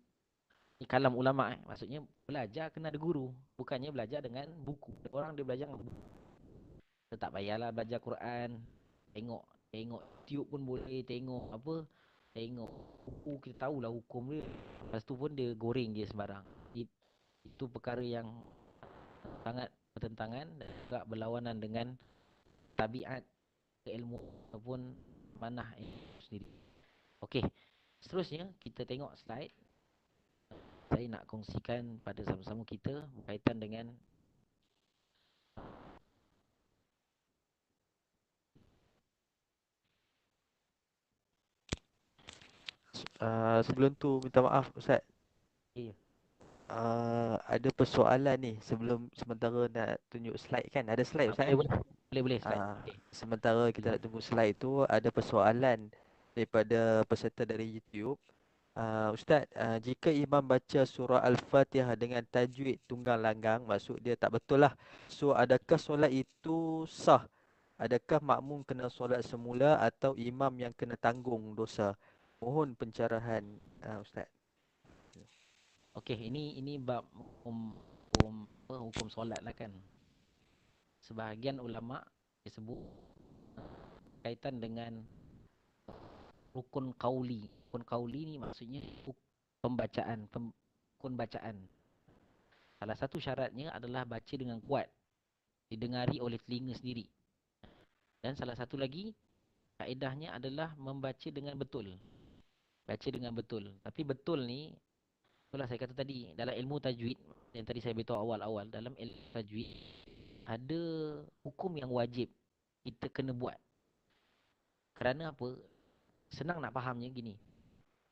kalam ulama, maksudnya belajar kena ada guru, bukannya belajar dengan buku. Orang dia belajar dengan buku. Tak payahlah belajar Quran, tengok YouTube pun boleh, tengok buku, kita tahulah hukum dia. Lepas tu pun dia goreng je sembarang. Itu perkara yang sangat bertentangan dan juga berlawanan dengan tabiat keilmuan ataupun manah ilmu sendiri. Okey, seterusnya kita tengok slide. Saya nak kongsikan pada sama-sama kita berkaitan dengan sebelum tu minta maaf Ustaz. Ya. Ada persoalan ni sebelum sementara nak tunjuk slide kan. Ada slide Ustaz? Boleh slide. Okay. Sementara kita nak tunggu slide tu, ada persoalan daripada peserta dari YouTube. Ustaz, jika imam baca surah Al-Fatihah dengan tajwid tunggang langgang, maksud dia tak betul lah. So adakah solat itu sah? Adakah makmum kena solat semula atau imam yang kena tanggung dosa? Mohon pencerahan Ustaz. Okey, ini bab hukum solat lah kan. Sebahagian ulama disebut kaitan dengan rukun qauli. Rukun qauli ni maksudnya rukun bacaan. Salah satu syaratnya adalah baca dengan kuat, didengari oleh telinga sendiri. Dan salah satu lagi kaedahnya adalah membaca dengan betul. Baca dengan betul. Tapi betul ni, itulah saya kata tadi, dalam ilmu tajwid, yang tadi saya beritahu awal-awal, dalam ilmu tajwid, ada hukum yang wajib kita kena buat. Kerana apa? Senang nak fahamnya gini.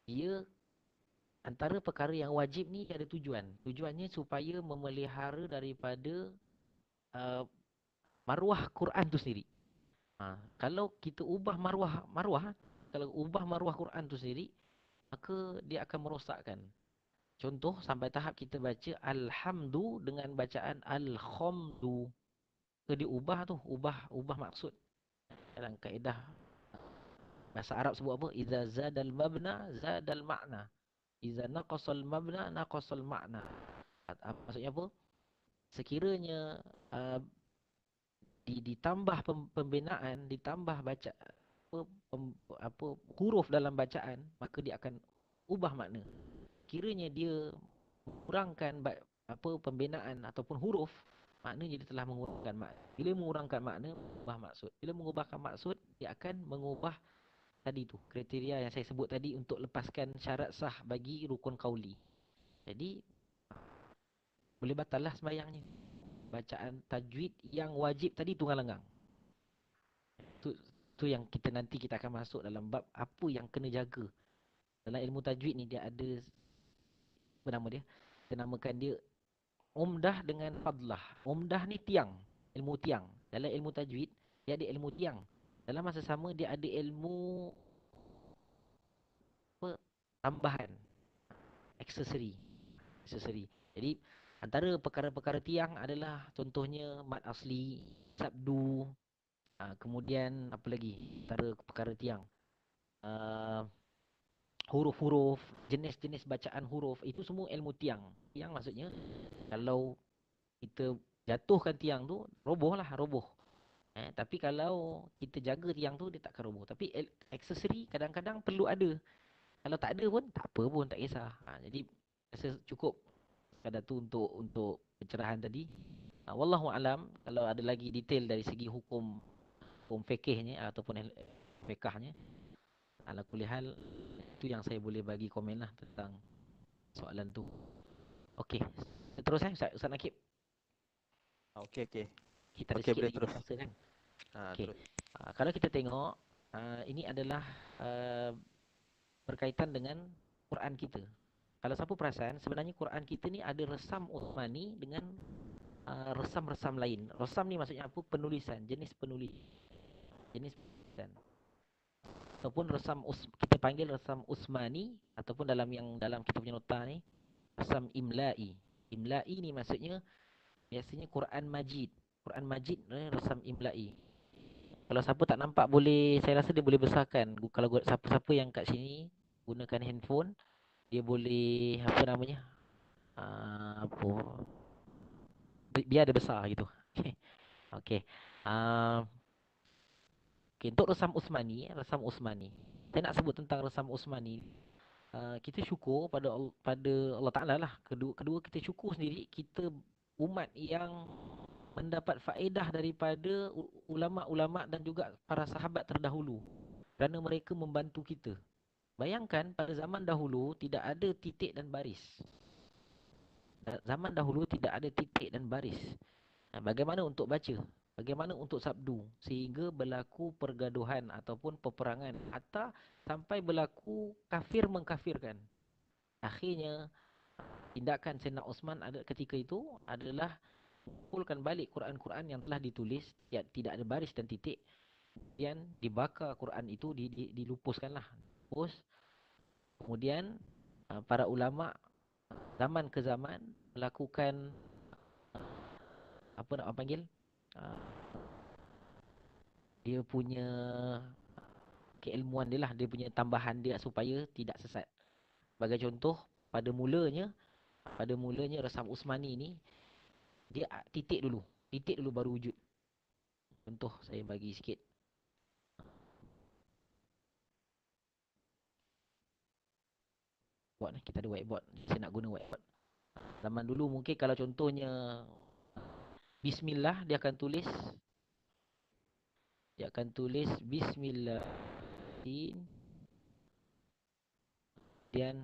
Dia antara perkara yang wajib ni ada tujuan. Tujuannya supaya memelihara daripada uh, maruah Quran tu sendiri. Kalau kita ubah kalau ubah maruah Quran tu sendiri, maka dia akan merosakkan. Contoh, sampai tahap kita baca alhamdu dengan bacaan alhamdu. Dia ubah tu, ubah maksud. Dalam kaedah bahasa Arab sebut apa? Iza zadal mabna zadal makna. Iza naqasal mabna naqasal makna. Maksudnya apa? Sekiranya ditambah pembinaan, ditambah baca huruf dalam bacaan, maka dia akan ubah makna. Kiranya dia kurangkan pembinaan ataupun huruf, maknanya dia telah mengurangkan makna. Bila mengurangkan makna, mengubah maksud. Bila mengubahkan maksud, dia akan mengubah tadi tu, kriteria yang saya sebut tadi untuk lepaskan syarat sah bagi rukun qauli. Jadi boleh batal lah sembahyangnya. Bacaan tajwid yang wajib tadi tunggang langgang. Tu yang kita akan masuk dalam bab apa yang kena jaga. Dalam ilmu tajwid ni dia ada apa nama dia? Kita namakan dia umdah dengan fadlah. Umdah ni tiang, ilmu tiang. Dalam ilmu tajwid dia ada ilmu tiang. Dalam masa sama dia ada ilmu tambahan, aksesori. Jadi antara perkara-perkara tiang adalah contohnya mad asli, sabdu, kemudian apa lagi? Antara perkara tiang, huruf-huruf, jenis-jenis bacaan huruf, itu semua ilmu tiang. Tiang maksudnya kalau kita jatuhkan tiang tu, roboh. Tapi kalau kita jaga tiang tu, dia takkan roboh. Tapi aksesori kadang-kadang perlu ada. Kalau tak ada pun, tak apa pun, tak kisah. Jadi rasa cukup kadar tu untuk pencerahan tadi. Wallahu alam, kalau ada lagi detail dari segi hukum fikihnya ataupun fiqahnya, ala kulli hal, itu yang saya boleh bagi komen lah tentang soalan tu. Okey, terus Ustaz Nakib. Okey. Kita ada Okey, sikit boleh lagi terus. masa kan. Okey. Terus. Kalau kita tengok, ini adalah berkaitan dengan Quran kita. Kalau siapa perasan, sebenarnya Quran kita ni ada resam Uthmani dengan resam-resam lain. Resam ni maksudnya apa? Penulisan, jenis penulisan. Ataupun kita panggil resam Uthmani, ataupun dalam kita punya nota ni, resam imla'i. Imla'i ni maksudnya biasanya Quran Majid. Quran Majid resam imla'i. Kalau siapa tak nampak, saya rasa dia boleh besarkan. Kalau siapa yang kat sini gunakan handphone, dia boleh biar dia besar gitu. Okey. Untuk resam Uthmani, saya nak sebut tentang resam Uthmani. Kita syukur pada Allah Ta'ala lah. Kedua kita syukur sendiri, kita umat yang mendapat faedah daripada ulama-ulama dan juga para sahabat terdahulu, kerana mereka membantu kita. Bayangkan pada zaman dahulu tidak ada titik dan baris. Bagaimana untuk baca? Bagaimana untuk sabdu? Sehingga berlaku pergaduhan ataupun peperangan, hatta sampai berlaku kafir mengkafirkan. Akhirnya tindakan Sayyidina Osman ketika itu adalah mengumpulkan balik Quran-Quran yang telah ditulis, tidak ada baris dan titik, kemudian dibakar Quran itu, dilupuskanlah. Kemudian para ulama zaman ke zaman melakukan apa nak panggil, dia punya keilmuan dia lah, dia punya tambahan dia supaya tidak sesat. Sebagai contoh, pada mulanya Resam Usmani ni dia titik dulu baru wujud. Contoh saya bagi sikit. Kita ada whiteboard. Saya nak guna whiteboard. Zaman dulu mungkin kalau contohnya Bismillah, dia akan tulis Bismillah dan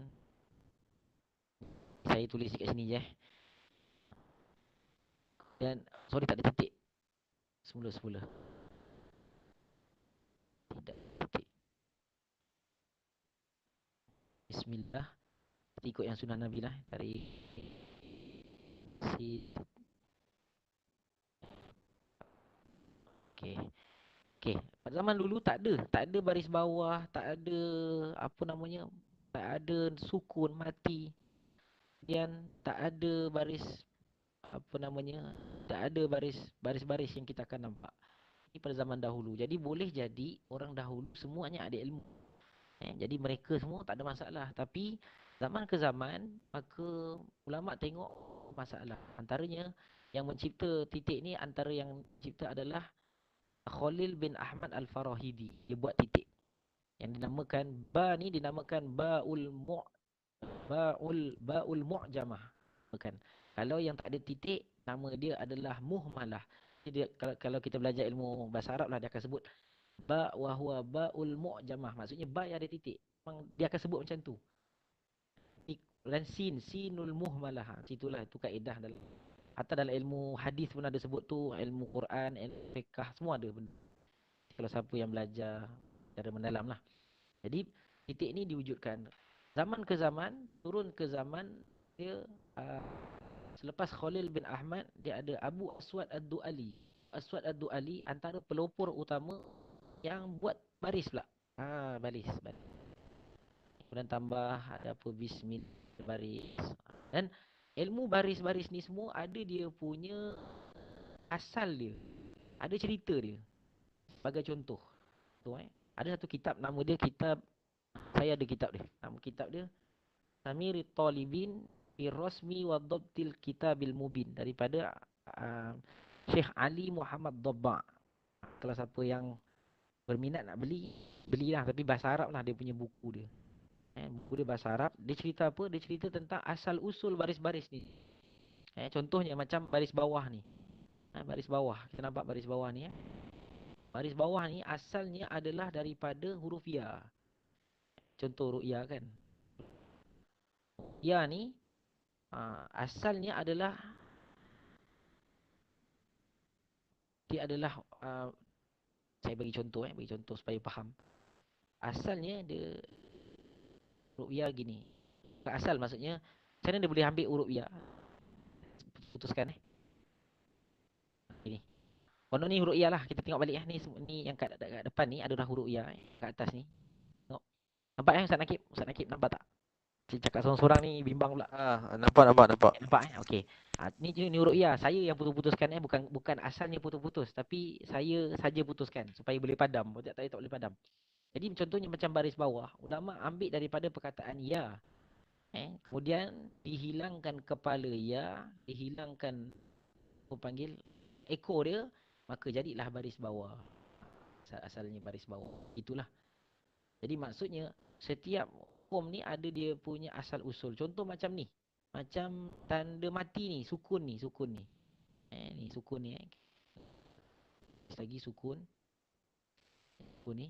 saya tulis kat sini je. Dan sorry, tak ada titik. Semula. Tidak titik. Bismillah. Kita ikut yang sunnah Nabi lah. Dari si. Okey. Pada zaman dulu tak ada baris bawah, tak ada tak ada sukun mati. Dan tak ada tak ada baris-baris yang kita akan nampak. Ini pada zaman dahulu. Jadi boleh jadi orang dahulu semuanya ada ilmu. Jadi mereka semua tak ada masalah. Tapi zaman ke zaman, maka ulama tengok masalah. Antaranya yang mencipta titik ni, antara yang mencipta adalah Khalil bin Ahmad Al-Farahidi. Dia buat titik yang dinamakan baul mu'jamah. Bukan. Kalau yang tak ada titik, nama dia adalah muhmalah. Jadi kalau kita belajar ilmu bahasa Arab lah, dia akan sebut ba wa huwa baul mu'jamah. Maksudnya ba yang ada titik. Memang dia akan sebut macam tu. Dan sinul muhmalah. Itulah itu kaedah dalam, atau dalam ilmu hadis pun ada sebut tu, ilmu Quran, ilmu fiqh, semua ada benda. Kalau siapa yang belajar secara mendalam lah. Jadi titik ni diwujudkan. Zaman ke zaman, turun ke zaman, dia selepas Khalil bin Ahmad, dia ada Abu Aswad Ad-Du'ali. Aswad Ad-Du'ali antara pelopor utama yang buat baris pula. Baris. Kemudian tambah ada apa, bismillah, baris. Dan ilmu baris-baris ni semua ada dia punya asal dia. Ada cerita dia. Sebagai contoh. Ada satu kitab, nama dia saya ada kitab dia. Nama kitab dia Samiri Talibin fi Rasmi wa Dhabtil Kitabil Mubin, daripada Syekh Ali Muhammad Dhabba. Kalau siapa yang berminat nak belilah, tapi bahasa Arab lah dia punya buku dia. Buku dia bahasa Arab. Dia cerita apa? Dia cerita tentang asal usul baris-baris ni. Contohnya macam baris bawah ni. Baris bawah. Kita nampak baris bawah ni. Baris bawah ni asalnya adalah daripada huruf ya. Contoh ru'ya kan. Ya ni asalnya adalah saya bagi contoh supaya faham. Asalnya dia ru'ya gini. Asal maksudnya macam mana dia boleh ambil huruf ya? Putuskan Ini. Konon ni huruf ya lah. Kita tengok balik ni yang kat depan ni adalah huruf ya kat atas ni. Tengok. Nampak Ustaz Nakib nampak tak? Saya cakap seorang-seorang ni bimbang pula. Nampak. Nampak Okey. Ni huruf ya. Saya yang putuskan bukan asalnya putus, tapi saya saja putuskan supaya boleh padam. Tak boleh padam. Jadi contohnya macam baris bawah, ulama ambil daripada perkataan ya. Kemudian dihilangkan kepala ya, dihilangkan ekor dia, maka jadilah baris bawah. Asalnya baris bawah. Itulah. Jadi maksudnya setiap hukum ni ada dia punya asal usul. Contoh macam ni. Macam tanda mati ni, sukun ni. Ni sukun ni. Lagi sukun. Sukun ni.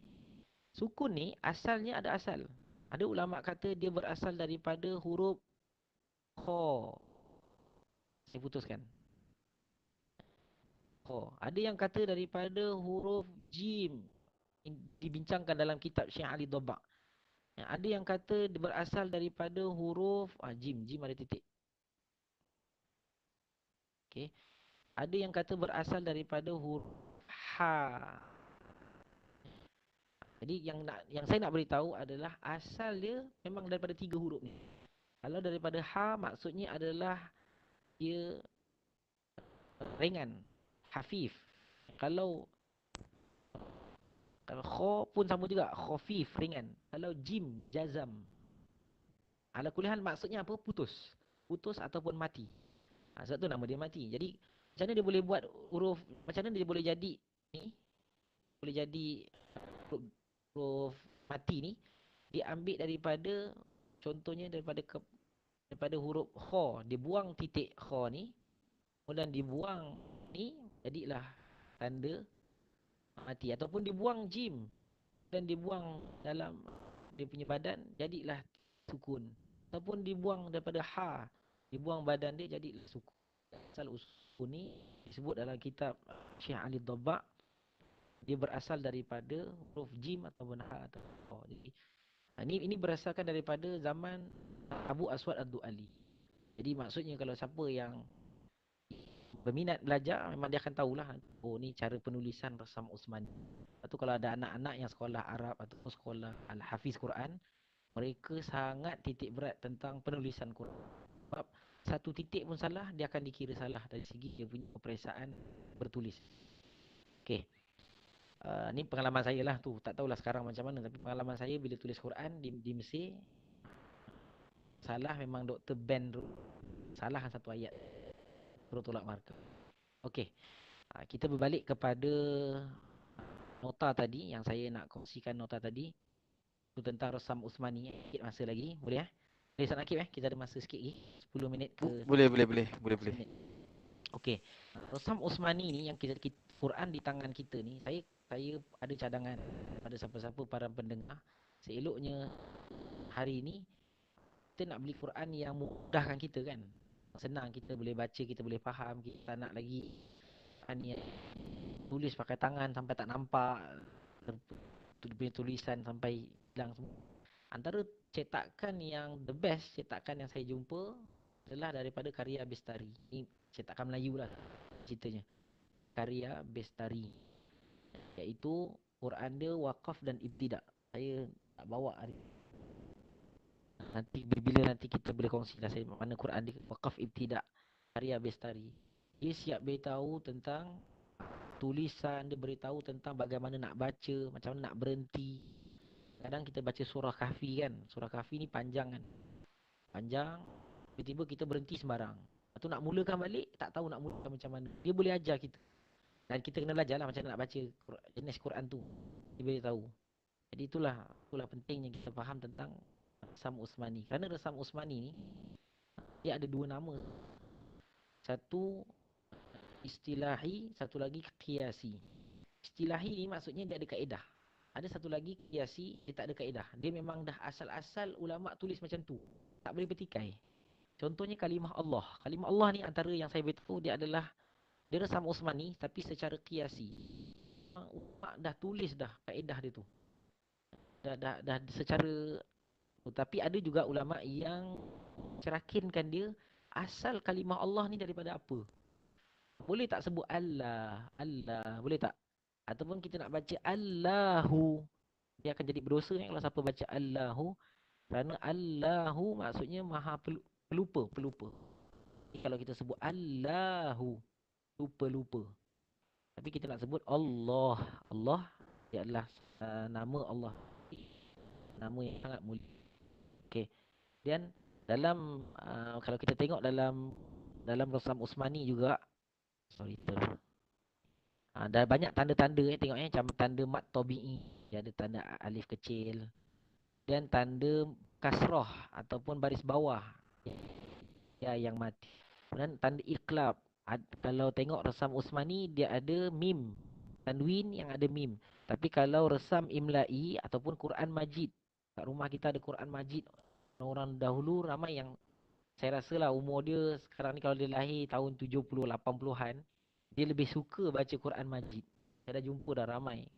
Sukun ni asalnya ada asal. Ada ulama kata dia berasal daripada huruf kha. Saya putuskan. Kha. Ada yang kata daripada huruf jim. Dibincangkan dalam kitab Syekh Ali Dhabba. Ada yang kata berasal daripada huruf jim ada titik. Okey. Ada yang kata berasal daripada huruf ha. Jadi yang saya nak beritahu adalah asal dia memang daripada 3 huruf ni. Kalau daripada ha, maksudnya adalah dia ringan, hafif. Kalau Kalau kha pun sama juga, khafif, ringan. Kalau jim, jazam. Ala kulihan maksudnya apa? Putus. Putus ataupun mati. Sebab tu nama dia mati. Jadi, macam mana dia boleh buat huruf, macam mana dia boleh jadi ni? Boleh jadi huruf, huruf mati ni, diambil daripada, contohnya daripada huruf kha. Dia buang titik kha ni, kemudian dibuang ni, jadilah tanda mati. Ataupun dibuang jim dan dibuang dalam dia punya badan, jadilah sukun. Ataupun dibuang daripada ha, dibuang badan dia, jadilah sukun. Asal usul ni disebut dalam kitab Syekh Ali Dhabbak, dia berasal daripada huruf jim ataupun ha atau kha. Jadi ini berasalkan daripada zaman Abu Aswad Ad-Du'ali. Jadi maksudnya kalau siapa yang berminat belajar, memang dia akan tahulah, oh ni cara penulisan Rasam Usmani. Lepas tu kalau ada anak-anak yang sekolah Arab ataupun sekolah Al-Hafiz Quran, mereka sangat titik berat tentang penulisan Quran. Sebab satu titik pun salah, dia akan dikira salah dari segi dia punya peperiksaan bertulis. Okey. Ni pengalaman saya lah tu. Tak tahulah sekarang macam mana, tapi pengalaman saya bila tulis Quran di Mesir, salah memang doktor ban salah satu ayat, terus tolak markah. Okey. Kita berbalik kepada nota tadi, yang saya nak kongsikan nota tadi tu tentang Rasam Usmani. Sikit masa lagi, boleh boleh Ustaz Nakib kita ada masa sikit lagi, 10 minit ke Boleh. 10 minit. Okey. Rasam Usmani ni yang kita Quran di tangan kita ni, saya ada cadangan pada siapa-siapa para pendengar, seeloknya hari ni kita nak beli Quran yang mudahkan kita kan. Senang, kita boleh baca, kita boleh faham. Kita tak nak lagi Quran yang tulis pakai tangan sampai tak nampak, punya tulisan sampai hilang semua. Antara cetakan yang the best, cetakan yang saya jumpa adalah daripada karya Bestari. Ini cetakan Melayu lah ceritanya. Karya Bestari, iaitu Quran dia Waqaf dan Ibtidak. Saya tak bawa hari nanti, bila nanti kita boleh kongsi lah saya mana Quran dia Waqaf Ibtidak, karya Bestari. Dia siap beritahu tentang tulisan, dia beritahu tentang bagaimana nak baca, macam mana nak berhenti. Kadang kita baca surah Kahfi kan, surah Kahfi ni panjang kan, panjang, tiba-tiba kita berhenti sembarang. Lepas tu nak mulakan balik, tak tahu nak mulakan macam mana. Dia boleh ajar kita, dan kita kena belajar lah macam mana nak baca jenis Quran tu, dia boleh tahu. Jadi itulah pentingnya kita faham tentang Rasam Usmani. Kerana Rasam Usmani ni, dia ada dua nama. Satu istilahi, satu lagi qiyasi. Istilahi ni maksudnya dia ada kaedah. Ada satu lagi qiyasi, dia tak ada kaedah. Dia memang dah asal-asal ulama tulis macam tu, tak boleh bertikai. Contohnya kalimah Allah. Kalimah Allah ni antara yang saya beritahu, dia adalah dia Rasam Usmani tapi secara qiyasi. Ulama dah tulis dah kaedah dia tu. Dah secara, tapi ada juga ulama yang cerakinkan dia, asal kalimah Allah ni daripada apa. Boleh tak sebut Allah, boleh tak? Ataupun kita nak baca Allahu, dia akan jadi berdosa kalau siapa baca Allahu, kerana Allahu maksudnya maha pelupa. Jadi kalau kita sebut Allahu, lupa. Tapi kita nak sebut Allah, dia adalah nama Allah, nama yang sangat mulia. Okey. Dan dalam kalau kita tengok dalam Rasam Usmani juga, dah banyak tanda-tanda tengok macam tanda mat tabi'i, dia ada tanda alif kecil, dan tanda kasrah ataupun baris bawah ya yang mati. Dan tanda iqlab, kalau tengok Rasam Usmani dia ada mim, tanwin yang ada mim. Tapi kalau resam imla'i ataupun Quran Majid, kat rumah kita ada Quran Majid, orang dahulu ramai yang saya rasa lah umur dia sekarang ni, kalau dia lahir tahun 70 80-an, dia lebih suka baca Quran Majid. Saya dah jumpa dah ramai.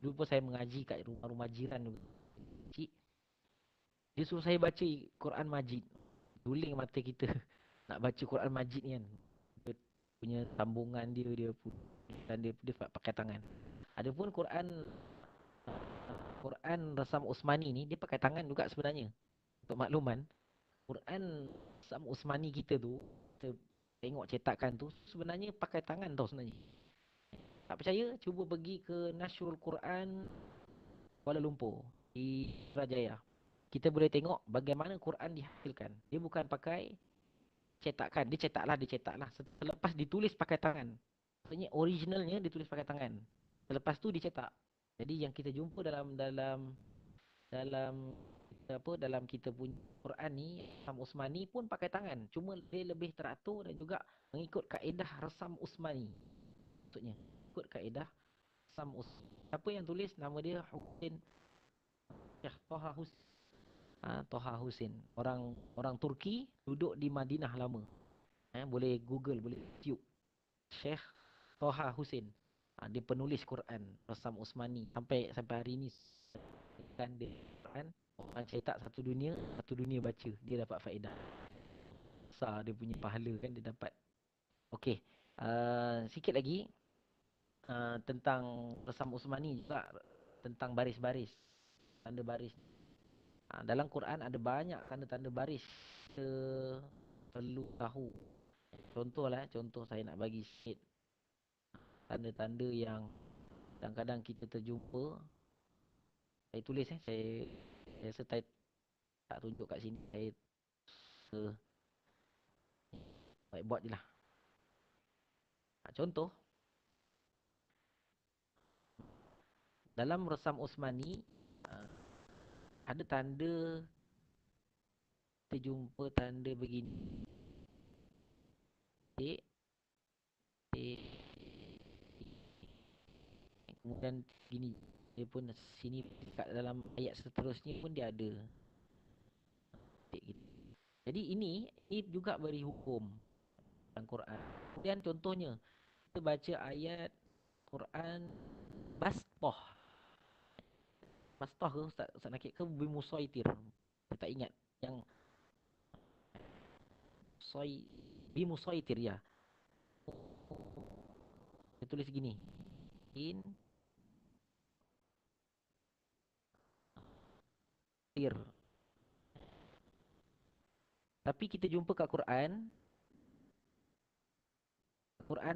Dulu pun saya mengaji kat rumah-rumah jiran dulu. Cik, dia suruh saya baca Quran Majid. Duling mata kita nak baca Quran Majid ni kan. Dia punya sambungan dia dan dia pakai tangan. Adapun Quran Rasam Usmani ni, dia pakai tangan juga sebenarnya. Untuk makluman, Quran Rasam Usmani kita tu, kita tengok cetakan tu, sebenarnya pakai tangan tau sebenarnya. Tak percaya, cuba pergi ke Nasrul Quran Kuala Lumpur di Putrajaya. Kita boleh tengok bagaimana Quran dihasilkan. Dia bukan pakai cetakan. Dia cetaklah. Selepas ditulis pakai tangan. Maksudnya originalnya ditulis pakai tangan. Selepas tu dicetak. Jadi yang kita jumpa dalam dalam kita punya Quran ni, Resam Usmani pun pakai tangan. Cuma dia lebih teratur dan juga mengikut kaedah Resam Usmani. Maksudnya ikut kaedah Resam Usmani. Siapa yang tulis? Nama dia Husin Syekh Toha Husin. Toha Husin. Orang Turki duduk di Madinah lama. Boleh Google, boleh YouTube. Syekh Toha Husin. Dia penulis Quran Resam Usmani. Sampai hari ni kan dia Quran, orang cetak satu dunia baca, dia dapat faedah besar, dia punya pahala kan dia dapat. Okey, sikit lagi tentang Resam Usmani juga, tentang baris-baris, tanda baris. Dalam Quran ada banyak tanda-tanda baris kita perlu tahu. Contoh saya nak bagi sikit tanda-tanda yang kadang-kadang kita terjumpa. Saya tulis saya rasa tak tunjuk kat sini. Saya whiteboard je lah. Contoh, dalam Resam Usmani ada tanda, kita jumpa tanda begini. Kemudian gini, dia pun sini kat dalam ayat seterusnya pun dia ada. Jadi ini juga beri hukum dalam Quran. Kemudian contohnya, kita baca ayat Quran Bastah. Bastah ke Ustaz Nakib ke Bimusaitir? Saya tak ingat. Yang Bimusaitir ya. Dia tulis gini. Tapi kita jumpa kat Quran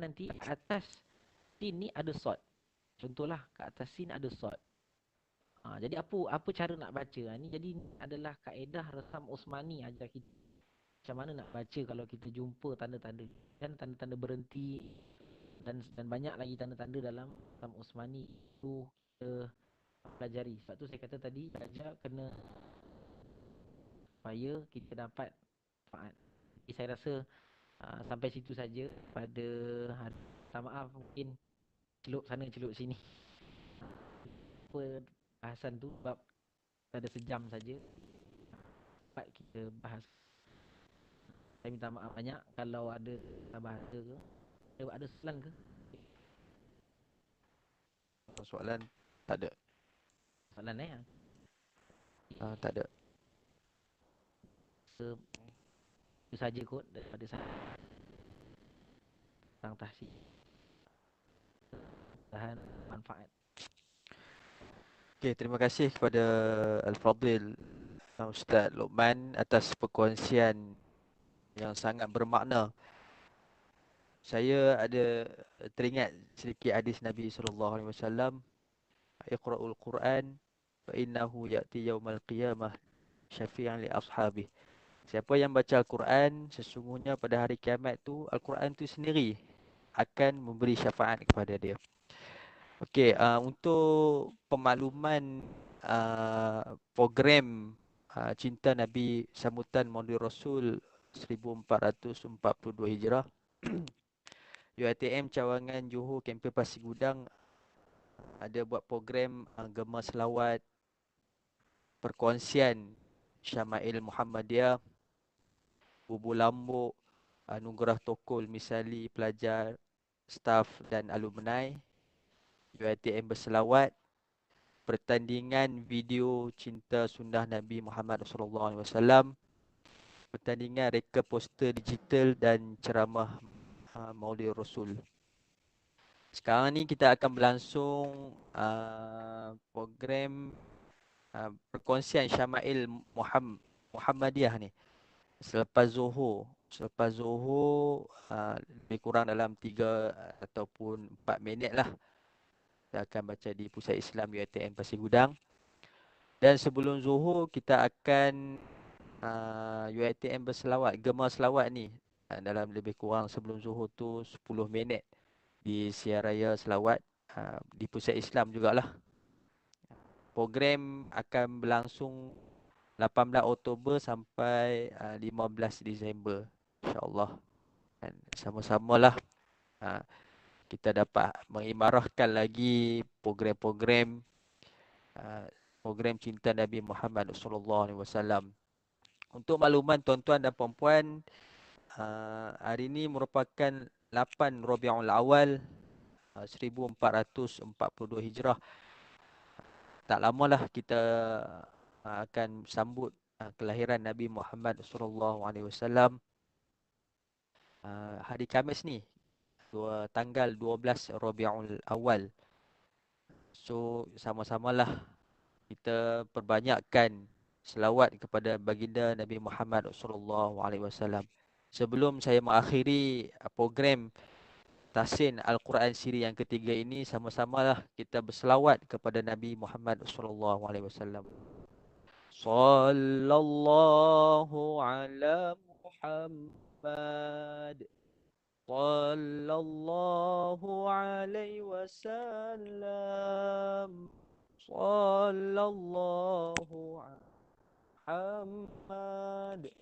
nanti atas sin ni ada sod. Contohlah kat atas sin ada sod. Jadi apa cara nak baca? Ni jadi adalah kaedah Resam Usmani ajar kita macam mana nak baca kalau kita jumpa tanda-tanda dan tanda-tanda berhenti dan banyak lagi tanda-tanda dalam Resam Usmani itu kita pelajari. Sebab tu saya kata tadi belajar kena supaya kita dapat manfaat. Jadi saya rasa sampai situ saja pada hari. Minta maaf mungkin celup sana celup sini. Bahasan tu sebab ada sejam saja dapat kita bahas. Saya minta maaf banyak kalau ada bahasa ke. Ada soalan ke? Soalan tak ada. Soalan Tak ada. Itu saja kot daripada saya tentang tahsib. Tahan manfaat. Okey, terima kasih kepada Al-Fadhil Ustaz Luqman atas perkongsian yang sangat bermakna. Saya ada teringat sedikit hadis Nabi SAW. Iqra'ul Quran fa innahu ya'ti yaumal qiyamah syafi'an li ashabi. Siapa yang baca Al-Quran, sesungguhnya pada hari kiamat tu Al-Quran tu sendiri akan memberi syafaat kepada dia. Okey, untuk pemakluman program Cinta Nabi Sambutan Maulid Rasul 1442 Hijrah UiTM Cawangan Johor Kempen Pasir Gudang ada buat program Gema Selawat perkongsian Syama'il Muhammadiyah, Bubu Lambuk, anugerah tokol misali pelajar, staf dan alumni. UiTM berselawat, pertandingan video cinta sunnah Nabi Muhammad SAW, pertandingan reka poster digital dan ceramah Maulid Rasul. Sekarang ni kita akan berlangsung program perkongsian Syama'il Muhammadiyah ni. Selepas Zuhur lebih lebih kurang dalam 3 ataupun 4 minit lah. Kita akan baca di Pusat Islam UiTM Pasir Gudang. Dan sebelum Zuhur kita akan UiTM berselawat, gemar selawat ni dalam lebih kurang sebelum Zuhur tu 10 minit di Siar Raya Selawat di Pusat Islam jugalah. Program akan berlangsung 18 Oktober sampai 15 Disember insya-Allah. Dan sama-samalah kita dapat mengimarahkan lagi program-program program cinta Nabi Muhammad SAW. Untuk makluman tuan-tuan dan puan-puan, hari ini merupakan 8 Rabiul Awal 1442 Hijrah. Tak lamalah kita akan sambut kelahiran Nabi Muhammad SAW. Hari Khamis ni, tanggal 12 Rabiul Awal. So sama-samalah kita perbanyakkan selawat kepada baginda Nabi Muhammad SAW. Sebelum saya mengakhiri program tahsin Al-Quran Siri yang ketiga ini, sama-samalah kita berselawat kepada Nabi Muhammad SAW. Sallallahu ala Muhammad. Sallallahu alaihi wasallam. Sallallahu Muhammad.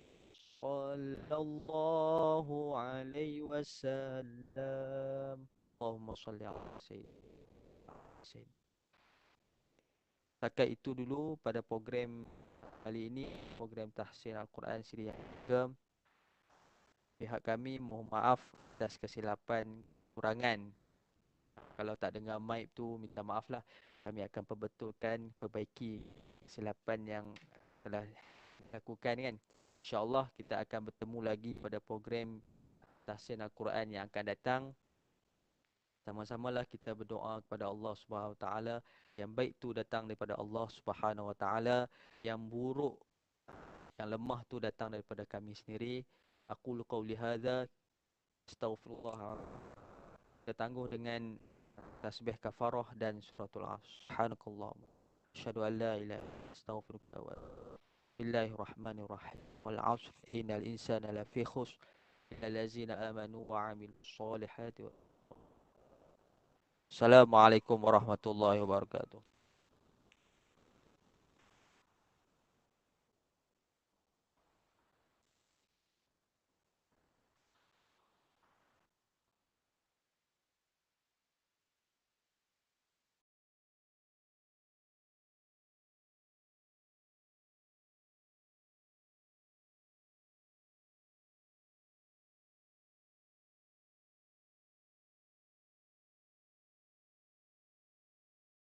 Sallallahu alaihi wasallam. Allahumma salli ala Sayyidina. Setakat itu dulu pada program kali ini, program tahsin Al-Quran Siri yang ketiga. Pihak kami mohon maaf atas kesilapan kurangan. Kalau tak dengar mic tu minta maaf lah. Kami akan perbaiki kesilapan yang telah dilakukan kan. InsyaAllah kita akan bertemu lagi pada program tahsin Al-Quran yang akan datang. Sama-samalah kita berdoa kepada Allah Subhanahu Wa Taala. Yang baik tu datang daripada Allah Subhanahu Wa Taala, yang buruk, yang lemah tu datang daripada kami sendiri. Aqulu qauli hadza astaghfirullah. Kita tangguh dengan tasbih kafarah dan suratul Asr. Subhanakallah. Asyhadu an la ilaha illa anta astaghfiruka wa atubu. Bismillahirrahmanirrahim. Wal 'asr innal insana lafi khusr illa allazina amanu wa 'amilus solihati. Assalamualaikum warahmatullahi wabarakatuh.